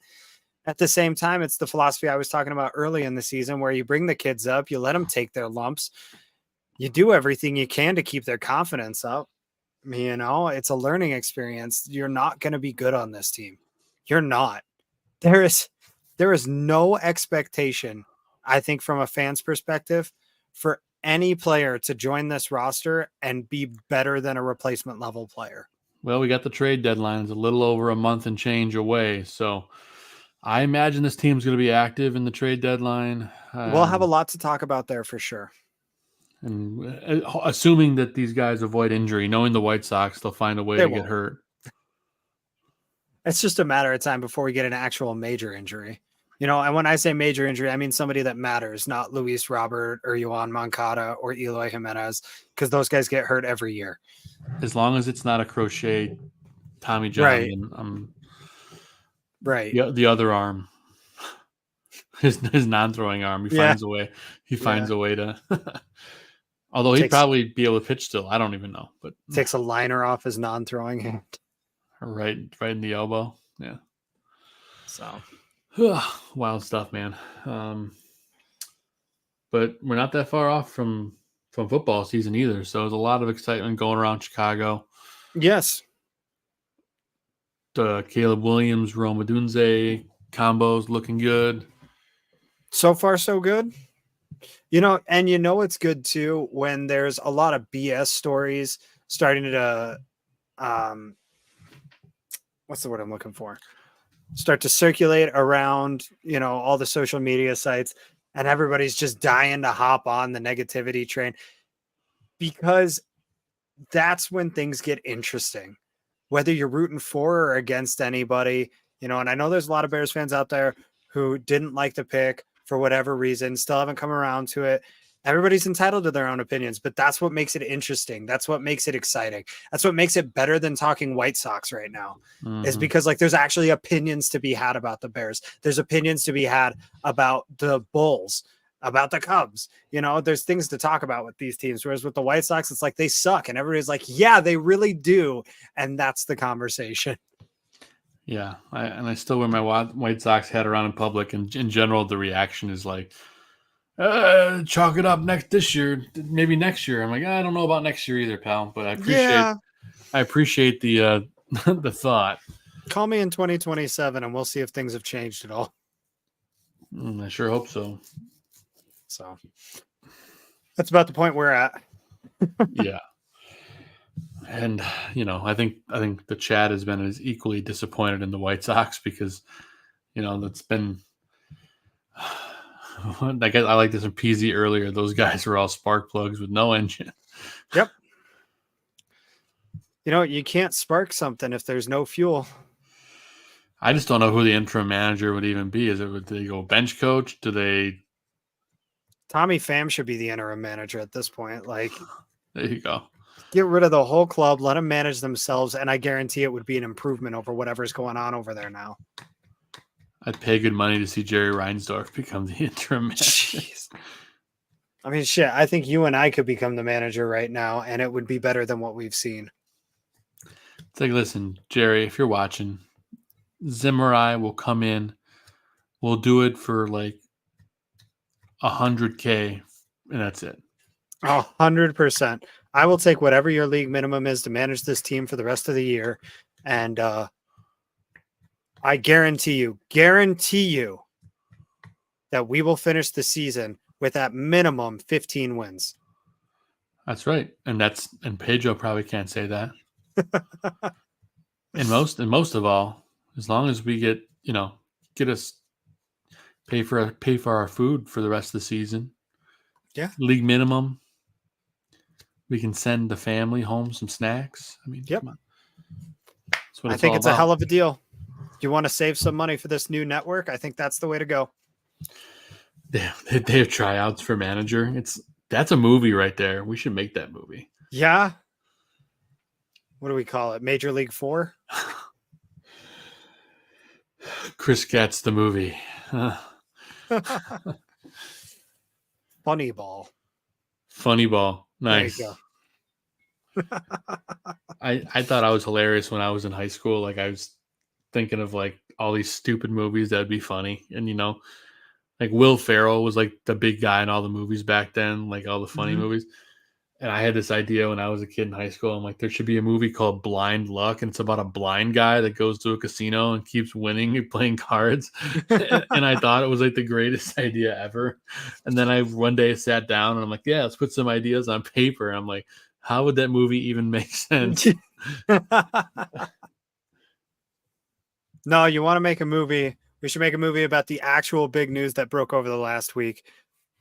at the same time, it's the philosophy I was talking about early in the season where you bring the kids up, you let them take their lumps. You do everything you can to keep their confidence up. It's a learning experience. You're not going to be good on this team. You're not. There is no expectation, I think, from a fan's perspective, for any player to join this roster and be better than a replacement level player. Well, we got the trade deadline. It's a little over a month and change away. So I imagine this team's going to be active in the trade deadline. We'll have a lot to talk about there for sure. And assuming that these guys avoid injury, knowing the White Sox, they'll find a way to get hurt. It's just a matter of time before we get an actual major injury. And when I say major injury, I mean somebody that matters, not Luis Robert or Yohan Moncada or Eloy Jimenez, because those guys get hurt every year. As long as it's not a crochet Tommy John, right? Right. The other arm, his non-throwing arm, he finds a way. He finds a way to. Although he'd probably be able to pitch still. I don't even know. But takes a liner off his non-throwing hand. Right in the elbow. Yeah. So wild stuff, man. But we're not that far off from football season either. So there's a lot of excitement going around Chicago. Yes. The Caleb Williams, Rome Odunze combos looking good. So far, so good. And it's good too when there's a lot of BS stories starting to what's the word I'm looking for? Start to circulate around, all the social media sites, and everybody's just dying to hop on the negativity train, because that's when things get interesting, whether you're rooting for or against anybody, and I know there's a lot of Bears fans out there who didn't like the pick for whatever reason, still haven't come around to it. Everybody's entitled to their own opinions, but that's what makes it interesting. That's what makes it exciting. That's what makes it better than talking White Sox right now, is because there's actually opinions to be had about the Bears. There's opinions to be had about the Bulls, about the Cubs. There's things to talk about with these teams. Whereas with the White Sox, it's like they suck. And everybody's like, yeah, they really do. And that's the conversation. Yeah. I still wear my White Sox hat around in public. And in general, the reaction is like, chalk it up this year, maybe next year. I'm like, I don't know about next year either, pal. But I appreciate the the thought. Call me in 2027 and we'll see if things have changed at all. I sure hope so. So that's about the point we're at. Yeah. And I think the chat has been as equally disappointed in the White Sox, because that's been I guess I like this in PZ earlier. Those guys were all spark plugs with no engine. Yep. You can't spark something if there's no fuel. I just don't know who the interim manager would even be. Would they go bench coach? Do they? Tommy Pham should be the interim manager at this point. Like, there you go. Get rid of the whole club. Let them manage themselves, and I guarantee it would be an improvement over whatever's going on over there now. I'd pay good money to see Jerry Reinsdorf become the interim manager. Jeez. I mean, shit, I think you and I could become the manager right now, and it would be better than what we've seen. It's like, listen, Jerry, if you're watching, Zim or I will come in. We'll do it for like $100K, and that's it. 100%. I will take whatever your league minimum is to manage this team for the rest of the year, and I guarantee you that we will finish the season with at minimum 15 wins. That's right. And Pedro probably can't say that. and most of all, as long as we get us pay for our food for the rest of the season. Yeah. League minimum. We can send the family home some snacks. I mean, yep. Come on. That's what I think it's a hell of a deal. You want to save some money for this new network? I think that's the way to go. They have tryouts for manager. That's a movie right there. We should make that movie. Yeah. What do we call it? Major League 4? Chris Katz, the movie. Funny ball. Nice. There you go. I thought I was hilarious when I was in high school. Like, I was thinking of like all these stupid movies that would be funny. And like Will Ferrell was like the big guy in all the movies back then, like all the funny movies. And I had this idea when I was a kid in high school. I'm like, there should be a movie called Blind Luck, and it's about a blind guy that goes to a casino and keeps winning and playing cards. And I thought it was like the greatest idea ever. And then I one day sat down and I'm like, yeah, let's put some ideas on paper. And I'm like, how would that movie even make sense? No, you want to make a movie. We should make a movie about the actual big news that broke over the last week.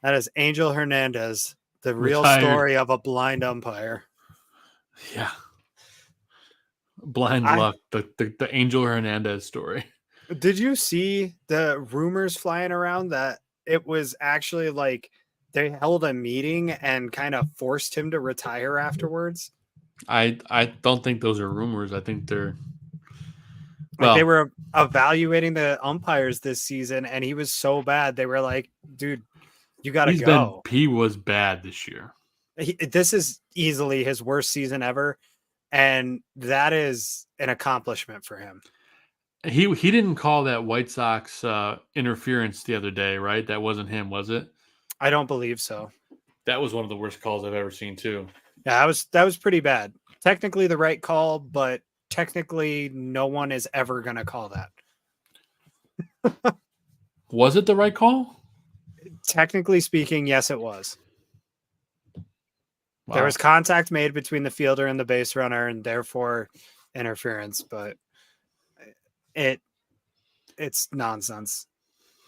That is Angel Hernandez, the real story of a blind umpire. Yeah. Blind Luck, the Angel Hernandez story. Did you see the rumors flying around that it was actually like they held a meeting and kind of forced him to retire afterwards? I don't think those are rumors. I think they're they were evaluating the umpires this season, and he was so bad. They were like, dude, you got to go. He was bad this year. This is easily his worst season ever, and that is an accomplishment for him. He didn't call that White Sox interference the other day, right? That wasn't him, was it? I don't believe so. That was one of the worst calls I've ever seen, too. Yeah, that was pretty bad. Technically the right call, but technically no one is ever going to call that. Was it the right call? Technically speaking, yes, it was. Wow. There was contact made between the fielder and the base runner, and therefore interference. But it's nonsense.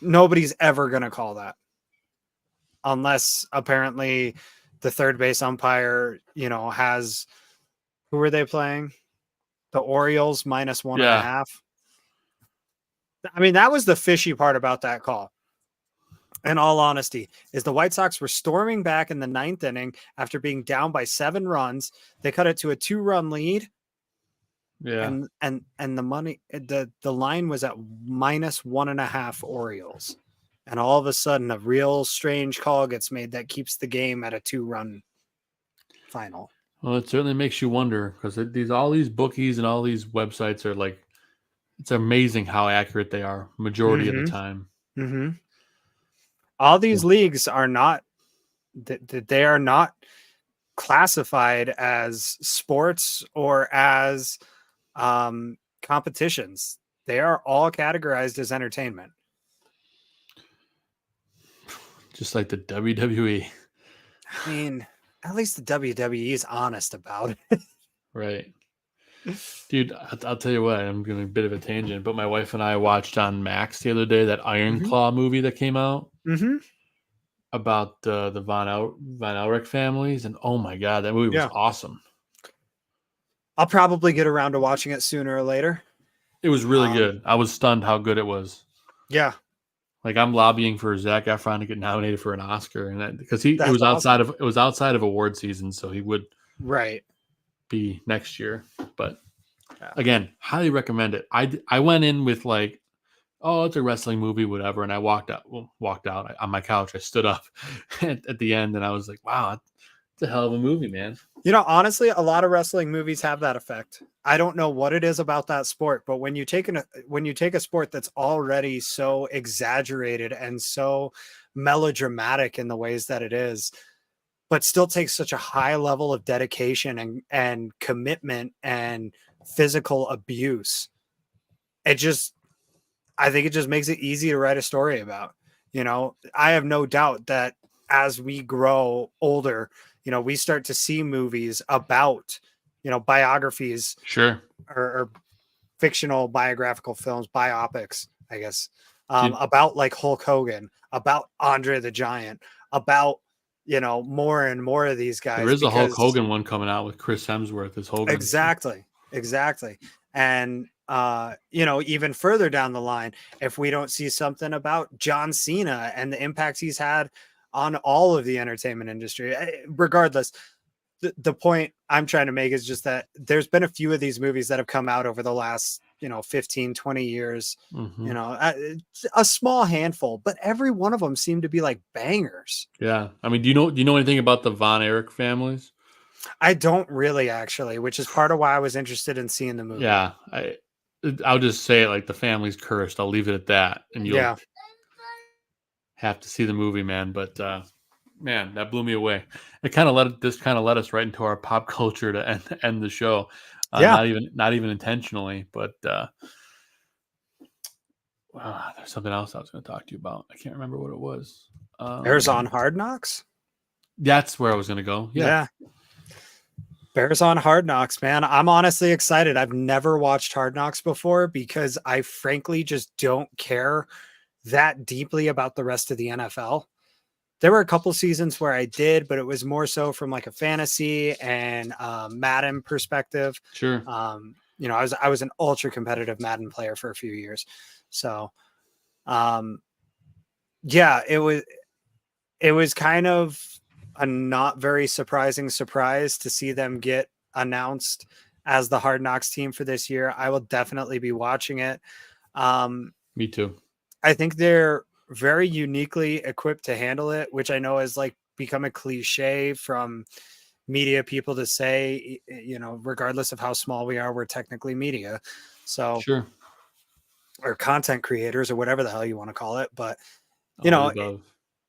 Nobody's ever going to call that unless apparently the third base umpire, has, who are they playing? The Orioles minus 1.5. I mean, that was the fishy part about that call. In all honesty, is the White Sox were storming back in the 9th inning after being down by 7 runs. They cut it to a 2-run lead. Yeah. And the line was at minus 1.5 Orioles. And all of a sudden a real strange call gets made that keeps the game at a 2-run final. Well, it certainly makes you wonder because all these bookies and all these websites are like, it's amazing how accurate they are majority of the time. Mm-hmm. All these leagues are not, they are not classified as sports or as competitions. They are all categorized as entertainment. Just like the WWE. I mean, at least the WWE is honest about it. Right. Dude, I'll tell you what, I'm going a bit of a tangent, but my wife and I watched on Max the other day that Iron Claw movie that came out about the Von Elric families. And oh my God, that movie was awesome. I'll probably get around to watching it sooner or later. It was really good. I was stunned how good it was. Yeah. Like I'm lobbying for Zac Efron to get nominated for an Oscar, and that because it was awesome. outside of award season, so he would be next year. But again, highly recommend it. I went in with like, oh, it's a wrestling movie, whatever, and I walked out on my couch. I stood up at the end, and I was like, wow, it's a hell of a movie, man. Honestly, a lot of wrestling movies have that effect. I don't know what it is about that sport, but when you take a sport that's already so exaggerated and so melodramatic in the ways that it is, but still takes such a high level of dedication and commitment and physical abuse, I think it just makes it easy to write a story about. I have no doubt that as we grow older, we start to see movies about, biographies, or fictional biographical films, biopics, I guess, about like Hulk Hogan, about Andre the Giant, about, more and more of these guys. There is a Hulk Hogan one coming out with Chris Hemsworth as Hogan. Exactly. And, even further down the line, if we don't see something about John Cena and the impact he's had on all of the entertainment industry, regardless, the point I'm trying to make is just that there's been a few of these movies that have come out over the last, 15, 20 years, a small handful, but every one of them seemed to be like bangers. Yeah. I mean, do you know anything about the Von Erich families? I don't really, actually, which is part of why I was interested in seeing the movie. Yeah. I'll just say it like the family's cursed. I'll leave it at that. And you'll have to see the movie, man. But man, that blew me away. It kind of led us right into our pop culture to end the show. Not even intentionally, but there's something else I was going to talk to you about. I can't remember what it was. Bears on Hard Knocks. That's where I was going to go. Yeah. Bears on Hard Knocks, man. I'm honestly excited. I've never watched Hard Knocks before because I frankly just don't care that deeply about the rest of the NFL. There were a couple seasons where I did, but it was more so from like a fantasy and Madden perspective. Sure. I was an ultra competitive Madden player for a few years. So, it was kind of a not very surprising surprise to see them get announced as the Hard Knocks team for this year. I will definitely be watching it. Me too. I think they're very uniquely equipped to handle it, which I know has like become a cliche from media people to say, regardless of how small we are, we're technically media. So sure. Or content creators or whatever the hell you want to call it. But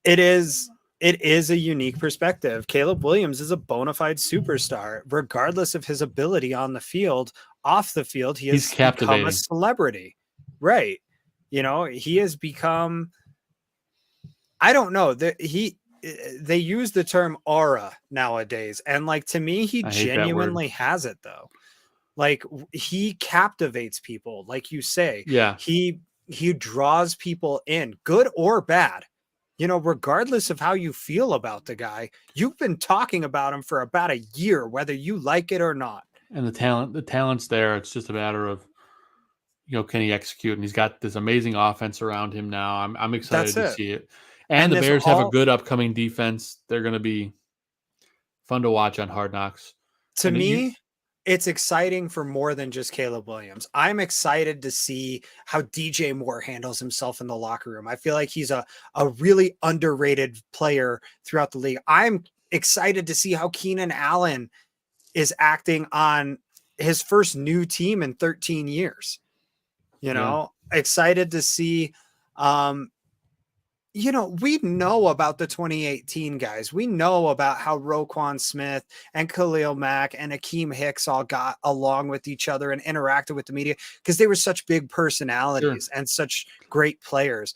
it is a unique perspective. Caleb Williams is a bona fide superstar, regardless of his ability on the field. Off the field, he's become a celebrity. Right. He has become, I don't know, they use the term aura nowadays. And like, to me, he genuinely has it though. Like he captivates people, like you say. Yeah. He draws people in, good or bad. Regardless of how you feel about the guy, you've been talking about him for about a year, whether you like it or not. And the talent's there. It's just a matter of, can he execute? And he's got this amazing offense around him now. I'm excited That's to it. see it. And the this Bears have a good upcoming defense. They're going to be fun to watch on Hard Knocks. To me, it's exciting for more than just Caleb Williams. I'm excited to see how DJ Moore handles himself in the locker room. I feel like he's a really underrated player throughout the league. I'm excited to see how Keenan Allen is acting on his first new team in 13 years. Excited to see, we know about the 2018 guys. We know about how Roquan Smith and Khalil Mack and Akeem Hicks all got along with each other and interacted with the media because they were such big personalities and such great players.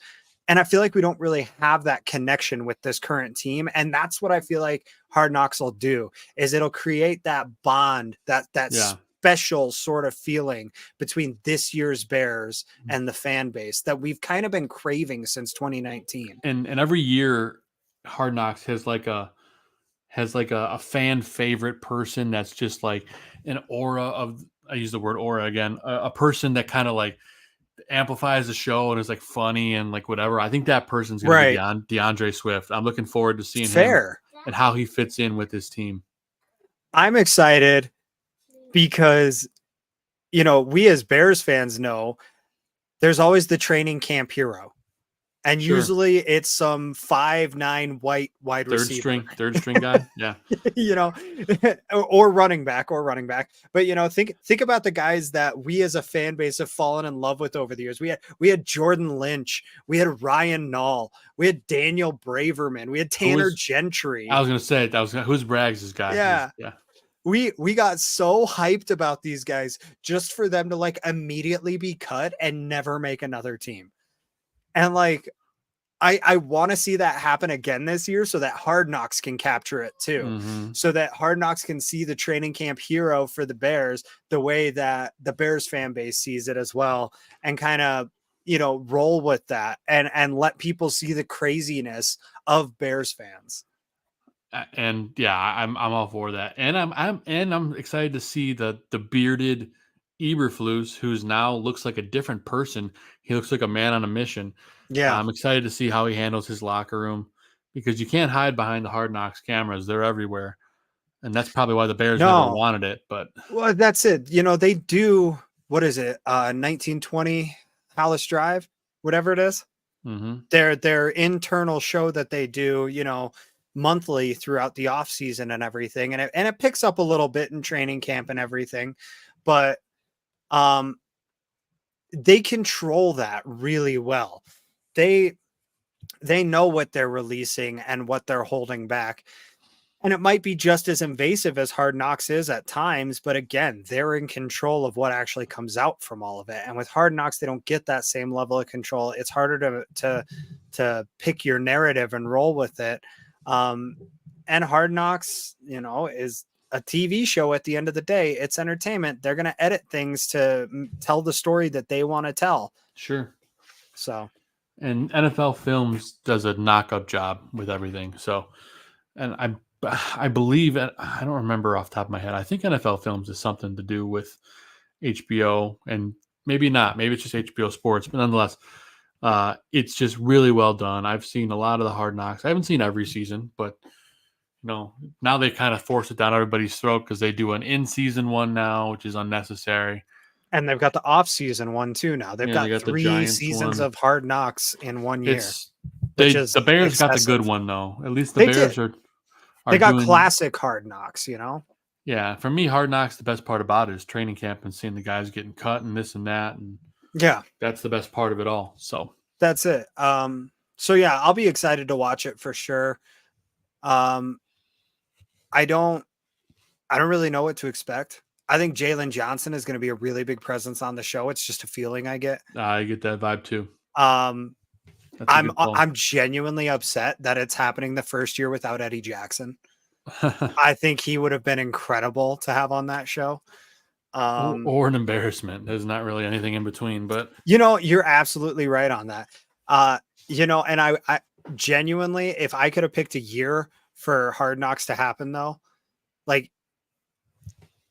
And I feel like we don't really have that connection with this current team. And that's what I feel like Hard Knocks will do, is it'll create that bond, that special sort of feeling between this year's Bears and the fan base that we've kind of been craving since 2019. And every year Hard Knocks has like a fan favorite person that's just like an aura of, I use the word aura again, a person that kind of like amplifies the show and is like funny and like whatever. I think that person's going to be DeAndre Swift. I'm looking forward to seeing him and how he fits in with his team. I'm excited because, we as Bears fans know there's always the training camp hero. And usually it's some 5'9" white wide receiver. Third string guy. Yeah. or running back. But think about the guys that we as a fan base have fallen in love with over the years. We had Jordan Lynch, we had Ryan Nall, we had Daniel Braverman, we had Tanner Gentry. I was gonna say who's Braggs' guy. Yeah. We got so hyped about these guys just for them to like immediately be cut and never make another team. And like, I want to see that happen again this year so that Hard Knocks can capture it too. Mm-hmm. So that Hard Knocks can see the training camp hero for the Bears the way that the Bears fan base sees it as well, and kind of, roll with that and let people see the craziness of Bears fans. And yeah, I'm all for that. And I'm excited to see the bearded Eberflus, who's now looks like a different person. He looks like a man on a mission. Yeah. I'm excited to see how he handles his locker room, because you can't hide behind the Hard Knocks cameras. They're everywhere. And that's probably why the Bears never wanted it. But well, that's it. They do, what is it? 1920 Hollis Drive, whatever it is. Mm-hmm. Their internal show that they do, monthly throughout the off season and everything. And it picks up a little bit in training camp and everything, but they control that really well. They know what they're releasing and what they're holding back. And it might be just as invasive as Hard Knocks is at times, but again, they're in control of what actually comes out from all of it. And with Hard Knocks, they don't get that same level of control. It's harder to pick your narrative and roll with it. And Hard Knocks, is a TV show at the end of the day. It's entertainment. They're going to edit things to tell the story that they want to tell. Sure. So. And NFL Films does a knock-up job with everything. So, and I believe, I don't remember off the top of my head, I think NFL Films is something to do with HBO, and maybe not. Maybe it's just HBO Sports, but nonetheless, it's just really well done. I've seen a lot of the Hard Knocks. I haven't seen every season, but now they kind of force it down everybody's throat because they do an in-season one now, which is unnecessary. And they've got the off-season one too now. They've got 3 seasons of Hard Knocks in 1 year. The Bears got the good one though. At least the Bears are they got classic Hard Knocks, Yeah, for me, Hard Knocks, the best part about it is training camp and seeing the guys getting cut and this and that, and that's the best part of it all. So that's it. So yeah, I'll be excited to watch it for sure. I don't really know what to expect. I think Jalen Johnson is going to be a really big presence on the show. It's just a feeling I get. I get that vibe too. I'm genuinely upset that it's happening the first year without Eddie Jackson. I think he would have been incredible to have on that show. Or an embarrassment. There's not really anything in between, but You're absolutely right on that. And I genuinely, if I could have picked a year for Hard Knocks to happen, though, like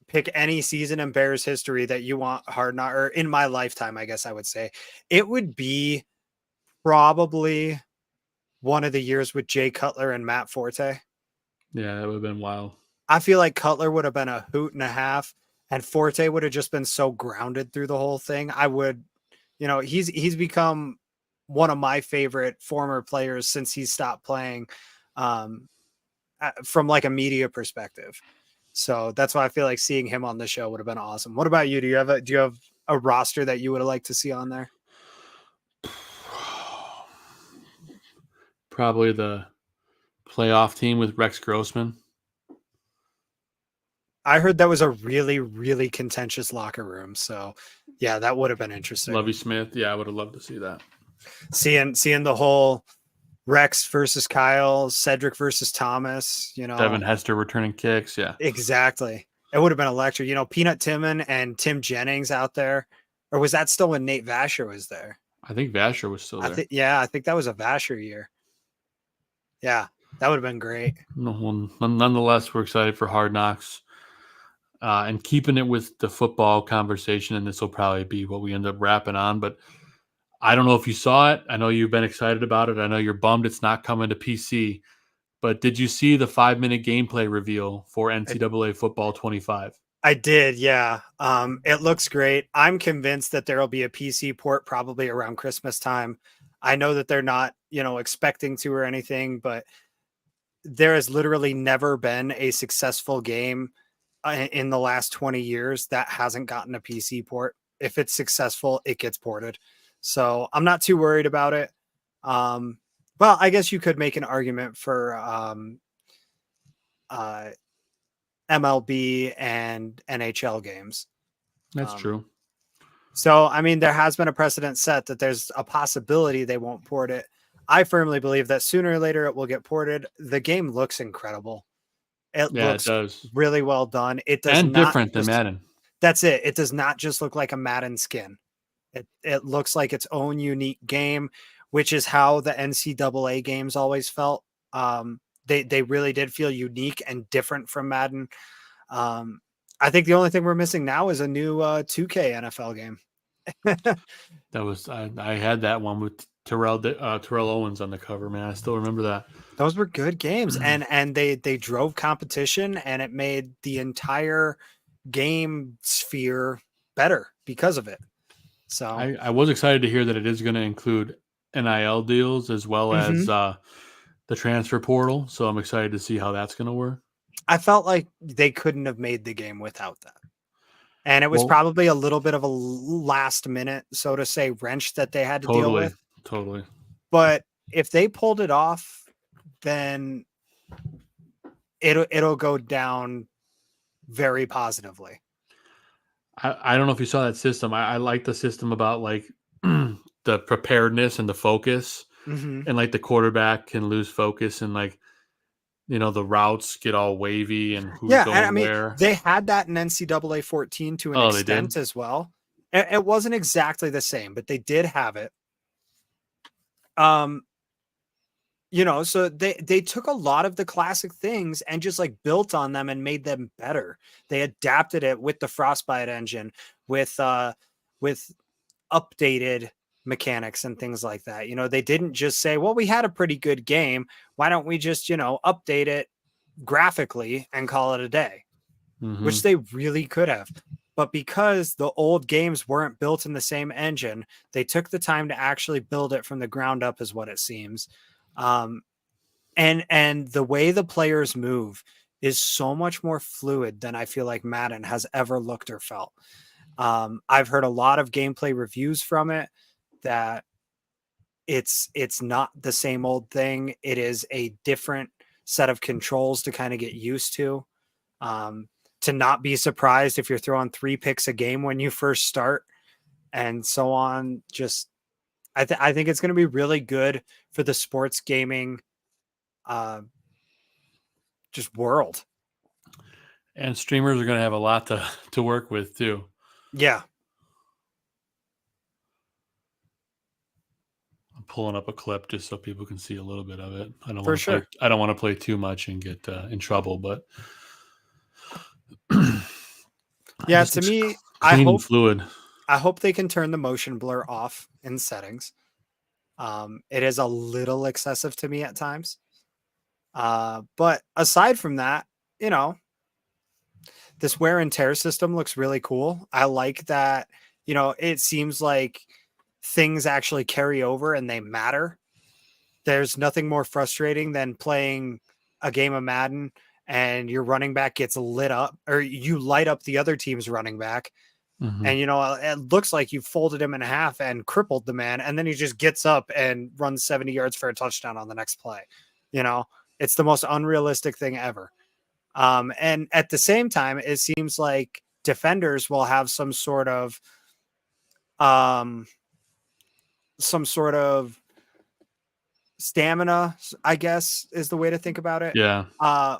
pick any season in Bears history that you want Hard Knock, or in my lifetime, I guess I would say it would be probably one of the years with Jay Cutler and Matt Forte. yeah, that would have been wild. I feel like Cutler would have been a hoot and a half, and Forte would have just been so grounded through the whole thing. He's become one of my favorite former players since he stopped playing, from like a media perspective. So that's why I feel like seeing him on the show would have been awesome. What about you? Do you have a roster that you would have liked to see on there? Probably the playoff team with Rex Grossman. I heard that was a really, really contentious locker room. So yeah, that would have been interesting. Lovie Smith. Yeah, I would have loved to see that. Seeing the whole Rex versus Kyle, Cedric versus Thomas, Devin Hester returning kicks. Yeah, exactly. It would have been electric. Peanut Timmon and Tim Jennings out there. Or was that still when Nate Vasher was there? I think Vasher was still there. I think that was a Vasher year. Yeah, that would have been great. Well, nonetheless, we're excited for Hard Knocks. And keeping it with the football conversation, and this will probably be what we end up wrapping on, but I don't know if you saw it. I know you've been excited about it. I know you're bummed it's not coming to PC, but did you see the 5-minute gameplay reveal for NCAA Football 25? I did, yeah. It looks great. I'm convinced that there will be a PC port probably around Christmas time. I know that they're not, expecting to or anything, but there has literally never been a successful game in the last 20 years that hasn't gotten a PC port. If it's successful, it gets ported. So I'm not too worried about it. Well, I guess you could make an argument for MLB and NHL games. That's true. So, I mean, there has been a precedent set that there's a possibility they won't port it. I firmly believe that sooner or later it will get ported. The game looks incredible. It does. Really well done. It does and not different than Madden. That's it. It does not just look like a Madden skin. It looks like its own unique game, which is how the NCAA games always felt. They really did feel unique and different from Madden. I think the only thing we're missing now is a new 2K NFL game. That was I had that one with Terrell Owens on the cover, man. I still remember that. Those were good games, and they drove competition, and it made the entire game sphere better because of it. So I was excited to hear that it is going to include NIL deals as well as the transfer portal. So I'm excited to see how that's going to work. I felt like they couldn't have made the game without that. And it was probably a little bit of a last minute, so to say, wrench that they had to deal with. Totally. But if they pulled it off, then it'll go down very positively. I don't know if you saw that system. I like the system about like the preparedness and the focus, and like the quarterback can lose focus and like, the routes get all wavy and who's going where. They had that in NCAA 14 to an extent as well. It wasn't exactly the same, but they did have it. So they took a lot of the classic things and just like built on them and made them better. They adapted it with the Frostbite engine, with updated mechanics and things like that. They didn't just say, well, we had a pretty good game. Why don't we just, update it graphically and call it a day, which they really could have. But because the old games weren't built in the same engine, they took the time to actually build it from the ground up, is what it seems. And the way the players move is so much more fluid than I feel like Madden has ever looked or felt. I've heard a lot of gameplay reviews from it that it's not the same old thing. It is a different set of controls to kind of get used to not be surprised if you're throwing 3 picks a game when you first start and so on. Just, I think it's going to be really good for the sports gaming, just world. And streamers are going to have a lot to work with too. Yeah. I'm pulling up a clip just so people can see a little bit of it. I don't For want to sure. play. I don't want to play too much and get in trouble. But Yeah, just to looks me, clean and fluid. I hope they can turn the motion blur off in settings. It is a little excessive to me at times. But aside from that, you know, this wear and tear system looks really cool. I like that, you know, it seems like things actually carry over and they matter. There's nothing more frustrating than playing a game of Madden and your running back gets lit up, or you light up the other team's running back. Mhm. And, you know, it looks like you folded him in half and crippled the man. And then he just gets up and runs 70 yards for a touchdown on the next play. You know, it's the most unrealistic thing ever. And at the same time, it seems like defenders will have some sort of stamina, I guess is the way to think about it. Yeah,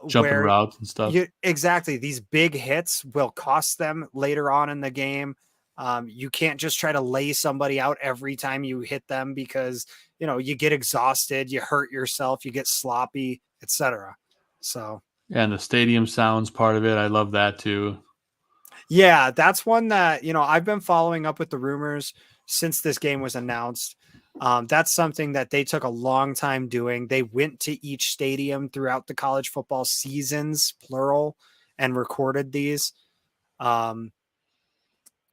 jumping Where routes and stuff. exactly, these big hits will cost them later on in the game. You can't just try to lay somebody out every time you hit them because, you know, you get exhausted, you hurt yourself, you get sloppy, etc. So And the stadium sounds part of it. I love that too. yeah, that's one that, you know, I've been following up with the rumors since this game was announced. That's something that they took a long time doing. They went to each stadium throughout the college football seasons, plural, and recorded these. The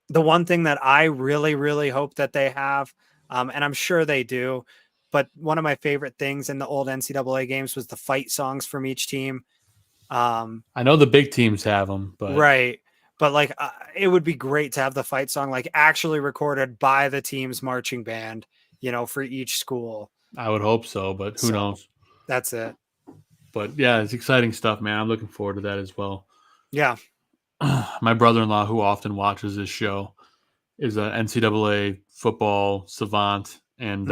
one thing that I really, really hope that they have, and I'm sure they do, but one of my favorite things in the old NCAA games was the fight songs from each team. I know the big teams have them, but Right. But like, it would be great to have the fight song like actually recorded by the team's marching band, you know, for each school. I would hope so. But who knows? That's it. But yeah, it's exciting stuff, man. I'm looking forward to that as well. Yeah. My brother-in-law, who often watches this show, is an NCAA football savant, and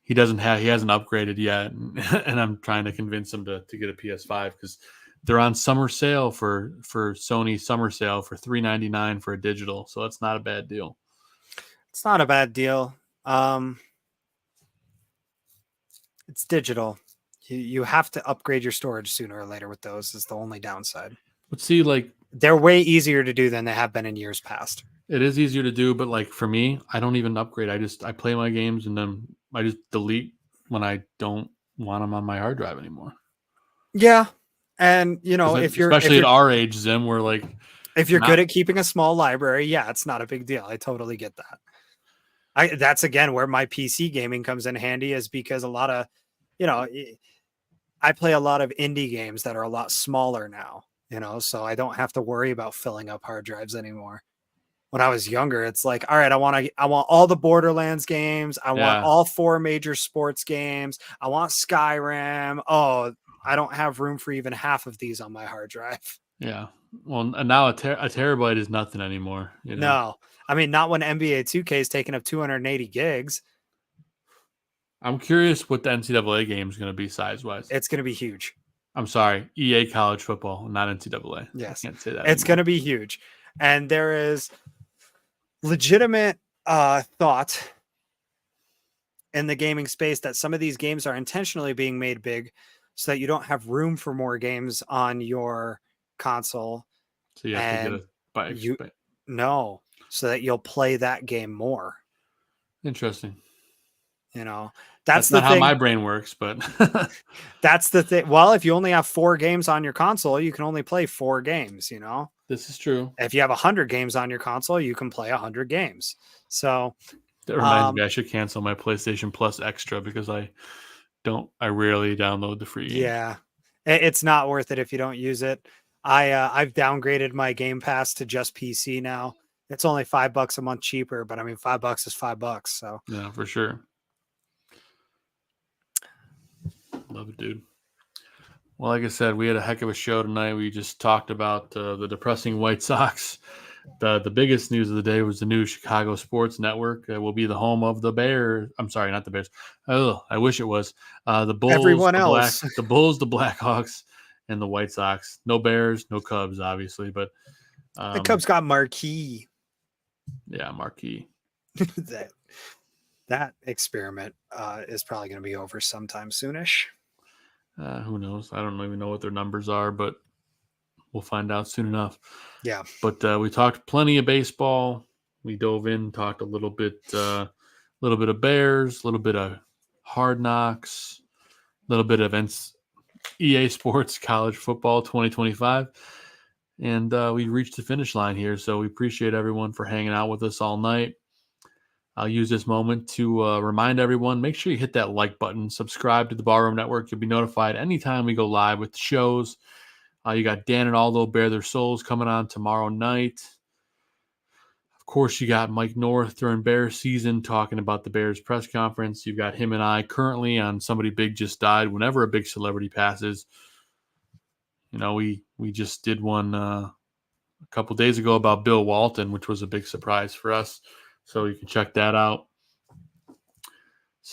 he hasn't upgraded yet, and I'm trying to convince him to get a PS5 because they're on summer sale for Sony summer sale for $399 for a digital, so that's not a bad deal. It's not a bad deal. It's digital. You have to upgrade your storage sooner or later with those is the only downside. But see, like, they're way easier to do than they have been in years past. It is easier to do, but like for me, I don't even upgrade. I play my games and then I just delete when I don't want them on my hard drive anymore. Yeah. And you know, especially at our age, Zim, we're like, if you're good at keeping a small library, yeah, it's not a big deal. I totally get that. That's again where my PC gaming comes in handy, is because a lot of, you know, I play a lot of indie games that are a lot smaller now, you know, so I don't have to worry about filling up hard drives anymore. When I was younger, it's like, all right, I want all the Borderlands games. I want all 4 major sports games. I want Skyrim. Oh, I don't have room for even half of these on my hard drive. Yeah. Well, and now a terabyte is nothing anymore. You know? No, I mean, not when NBA 2K is taking up 280 gigs. I'm curious what the NCAA game is going to be size-wise. It's going to be huge. I'm sorry, EA college football, not NCAA. Yes. I can't say that It's going to be huge. And there is legitimate thought in the gaming space that some of these games are intentionally being made big so that you don't have room for more games on your console. So you have to get a no, so that you'll play that game more. Interesting. You know, that's not how my brain works, but that's the thing. Well, if you only have 4 games on your console, you can only play 4 games, you know. This is true. If you have 100 games on your console, you can play 100 games. So that reminds me, I should cancel my PlayStation Plus Extra because I rarely download the free game. Yeah, it's not worth it if you don't use it. I've downgraded my Game Pass to just PC now. It's only $5 a month cheaper, but I mean, $5 is $5. So yeah, for sure. Love it, dude. Well, like I said, we had a heck of a show tonight. We just talked about the depressing White Sox. The biggest news of the day was the new Chicago Sports Network will be the home of the Bears. I'm sorry, not the Bears. Oh, I wish it was. The Bulls, everyone else. The Bulls, the Blackhawks, and the White Sox. No Bears, no Cubs, obviously, but The Cubs got Marquee. yeah, Marquee. that experiment is probably going to be over sometime soonish. Who knows? I don't even know what their numbers are, but we'll find out soon enough. Yeah. But we talked plenty of baseball. We dove in, talked a little bit of Bears, a little bit of Hard Knocks, a little bit of EA Sports College Football 2025. And we reached the finish line here. So we appreciate everyone for hanging out with us all night. I'll use this moment to remind everyone, make sure you hit that like button, subscribe to the Barroom Network. You'll be notified anytime we go live with the shows. You got Dan and Aldo Bare Their Souls coming on tomorrow night. Of course, you got Mike North during Bears season talking about the Bears press conference. You've got him and I currently on Somebody Big Just Died. Whenever a big celebrity passes, we just did one a couple days ago about Bill Walton, which was a big surprise for us. So you can check that out.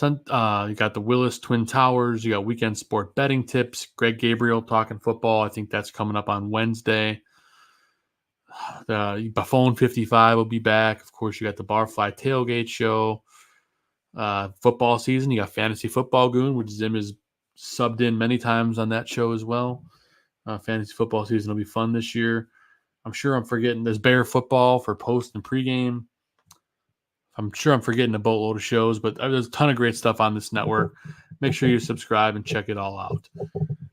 You got the Willis Twin Towers. You got weekend sport betting tips. Greg Gabriel talking football. I think that's coming up on Wednesday. The Buffon 55 will be back. Of course, you got the Barfly Tailgate Show. Football season. You got Fantasy Football Goon, which Zim has subbed in many times on that show as well. Fantasy football season will be fun this year. I'm sure I'm forgetting. There's Bear football for post and pregame. I'm sure I'm forgetting a boatload of shows, but there's a ton of great stuff on this network. Make sure you subscribe and check it all out.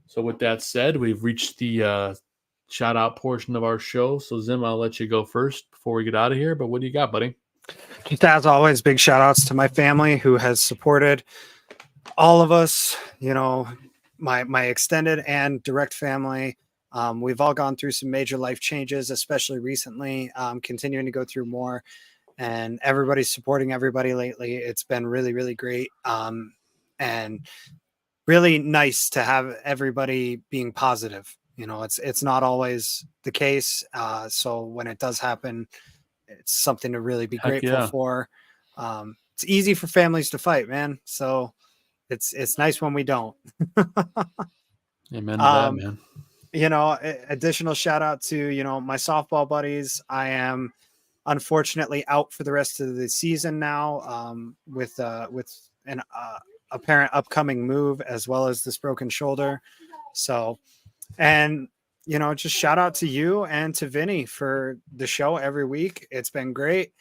So with that said, we've reached the shout-out portion of our show. So, Zim, I'll let you go first before we get out of here. But what do you got, buddy? Just as always, big shout-outs to my family who has supported all of us, my extended and direct family. We've all gone through some major life changes, especially recently, continuing to go through more. And everybody's supporting everybody lately. It's been really, really great. And really nice to have everybody being positive. It's not always the case. So when it does happen, it's something to really be grateful for. It's easy for families to fight, man. So it's nice when we don't. Amen to that, man. Additional shout out to, my softball buddies. I am unfortunately out for the rest of the season now, with an apparent upcoming move as well as this broken shoulder. So, and just shout out to you and to Vinny for the show every week. It's been great.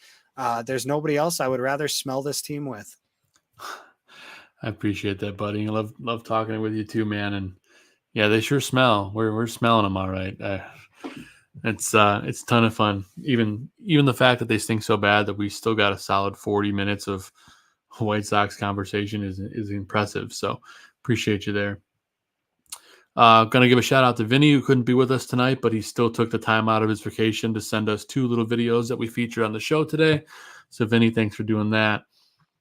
There's nobody else I would rather smell this team with. I appreciate that, buddy. I love talking with you too, man. And yeah, they sure smell. We're smelling them all right. It's a ton of fun. Even the fact that they stink so bad that we still got a solid 40 minutes of White Sox conversation is impressive. So appreciate you there. Gonna give a shout out to Vinny, who couldn't be with us tonight, but he still took the time out of his vacation to send us 2 little videos that we featured on the show today. So Vinny, thanks for doing that.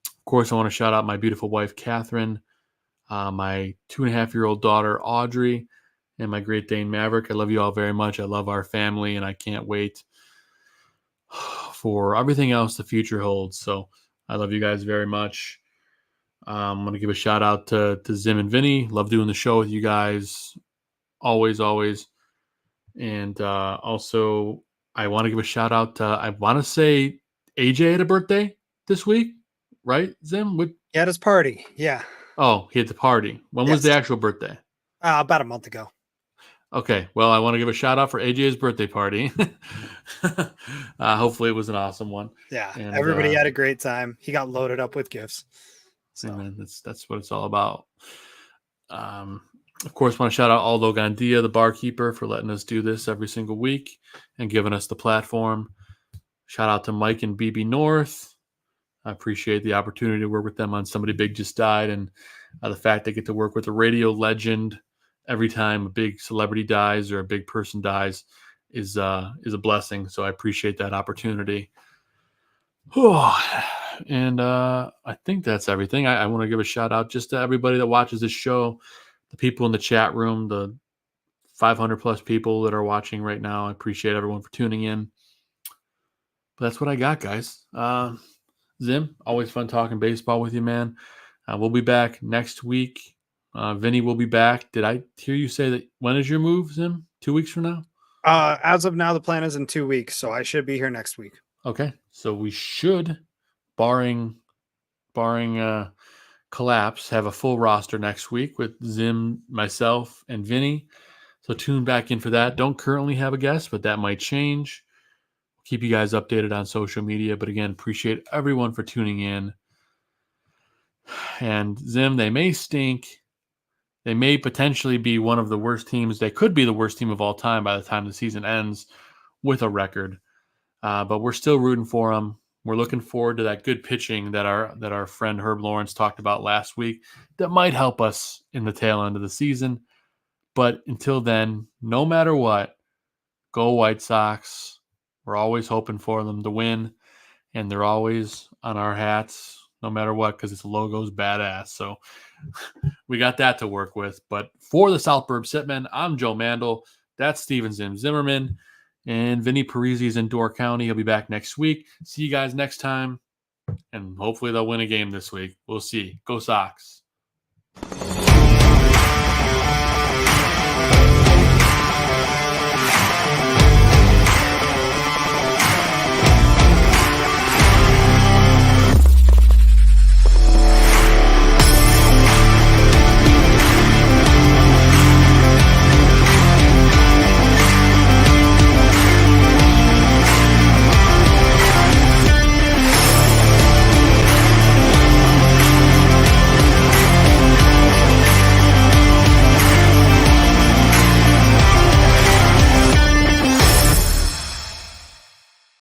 Of course, I want to shout out my beautiful wife, Catherine, my 2.5-year-old daughter, Audrey, and my Great Dane Maverick. I love you all very much. I love our family, and I can't wait for everything else the future holds. So I love you guys very much. I'm going to give a shout out to Zim and Vinnie. Love doing the show with you guys. Always, always. And also, I want to give a shout out to, I want to say AJ had a birthday this week, right, Zim? He had his party. Yeah. Oh, he had the party. When was the actual birthday? About a month ago. Okay. Well, I want to give a shout out for AJ's birthday party. Hopefully it was an awesome one. Yeah. And everybody had a great time. He got loaded up with gifts. So. Man, that's what it's all about. Of course, want to shout out Aldo Gandia, the barkeeper, for letting us do this every single week and giving us the platform. Shout out to Mike and BB North. I appreciate the opportunity to work with them on Somebody Big Just Died, and the fact they get to work with a radio legend every time a big celebrity dies or a big person dies is a blessing. So I appreciate that opportunity. And I think that's everything. I want to give a shout out just to everybody that watches this show, the people in the chat room, the 500 plus people that are watching right now. I appreciate everyone for tuning in. But that's what I got, guys. Zim, always fun talking baseball with you, man. We'll be back next week Vinny will be back. Did I hear you say that? When is your move, Zim? 2 weeks from now? As of now, the plan is in 2 weeks, so I should be here next week. Okay. So we should, barring collapse, have a full roster next week with Zim, myself, and Vinny. So tune back in for that. Don't currently have a guest, but that might change. Keep you guys updated on social media. But again, appreciate everyone for tuning in. And Zim, they may stink. They may potentially be one of the worst teams. They could be the worst team of all time by the time the season ends with a record. But we're still rooting for them. We're looking forward to that good pitching that our friend Herb Lawrence talked about last week that might help us in the tail end of the season. But until then, no matter what, go White Sox. We're always hoping for them to win, and they're always on our hats no matter what because its logo's badass. So we got that to work with. But for the South Burbs Hitmen, I'm Joe Mandel. That's Steven Zimmerman. And Vinny Parisi is in Door County. He'll be back next week. See you guys next time. And hopefully they'll win a game this week. We'll see. Go Sox.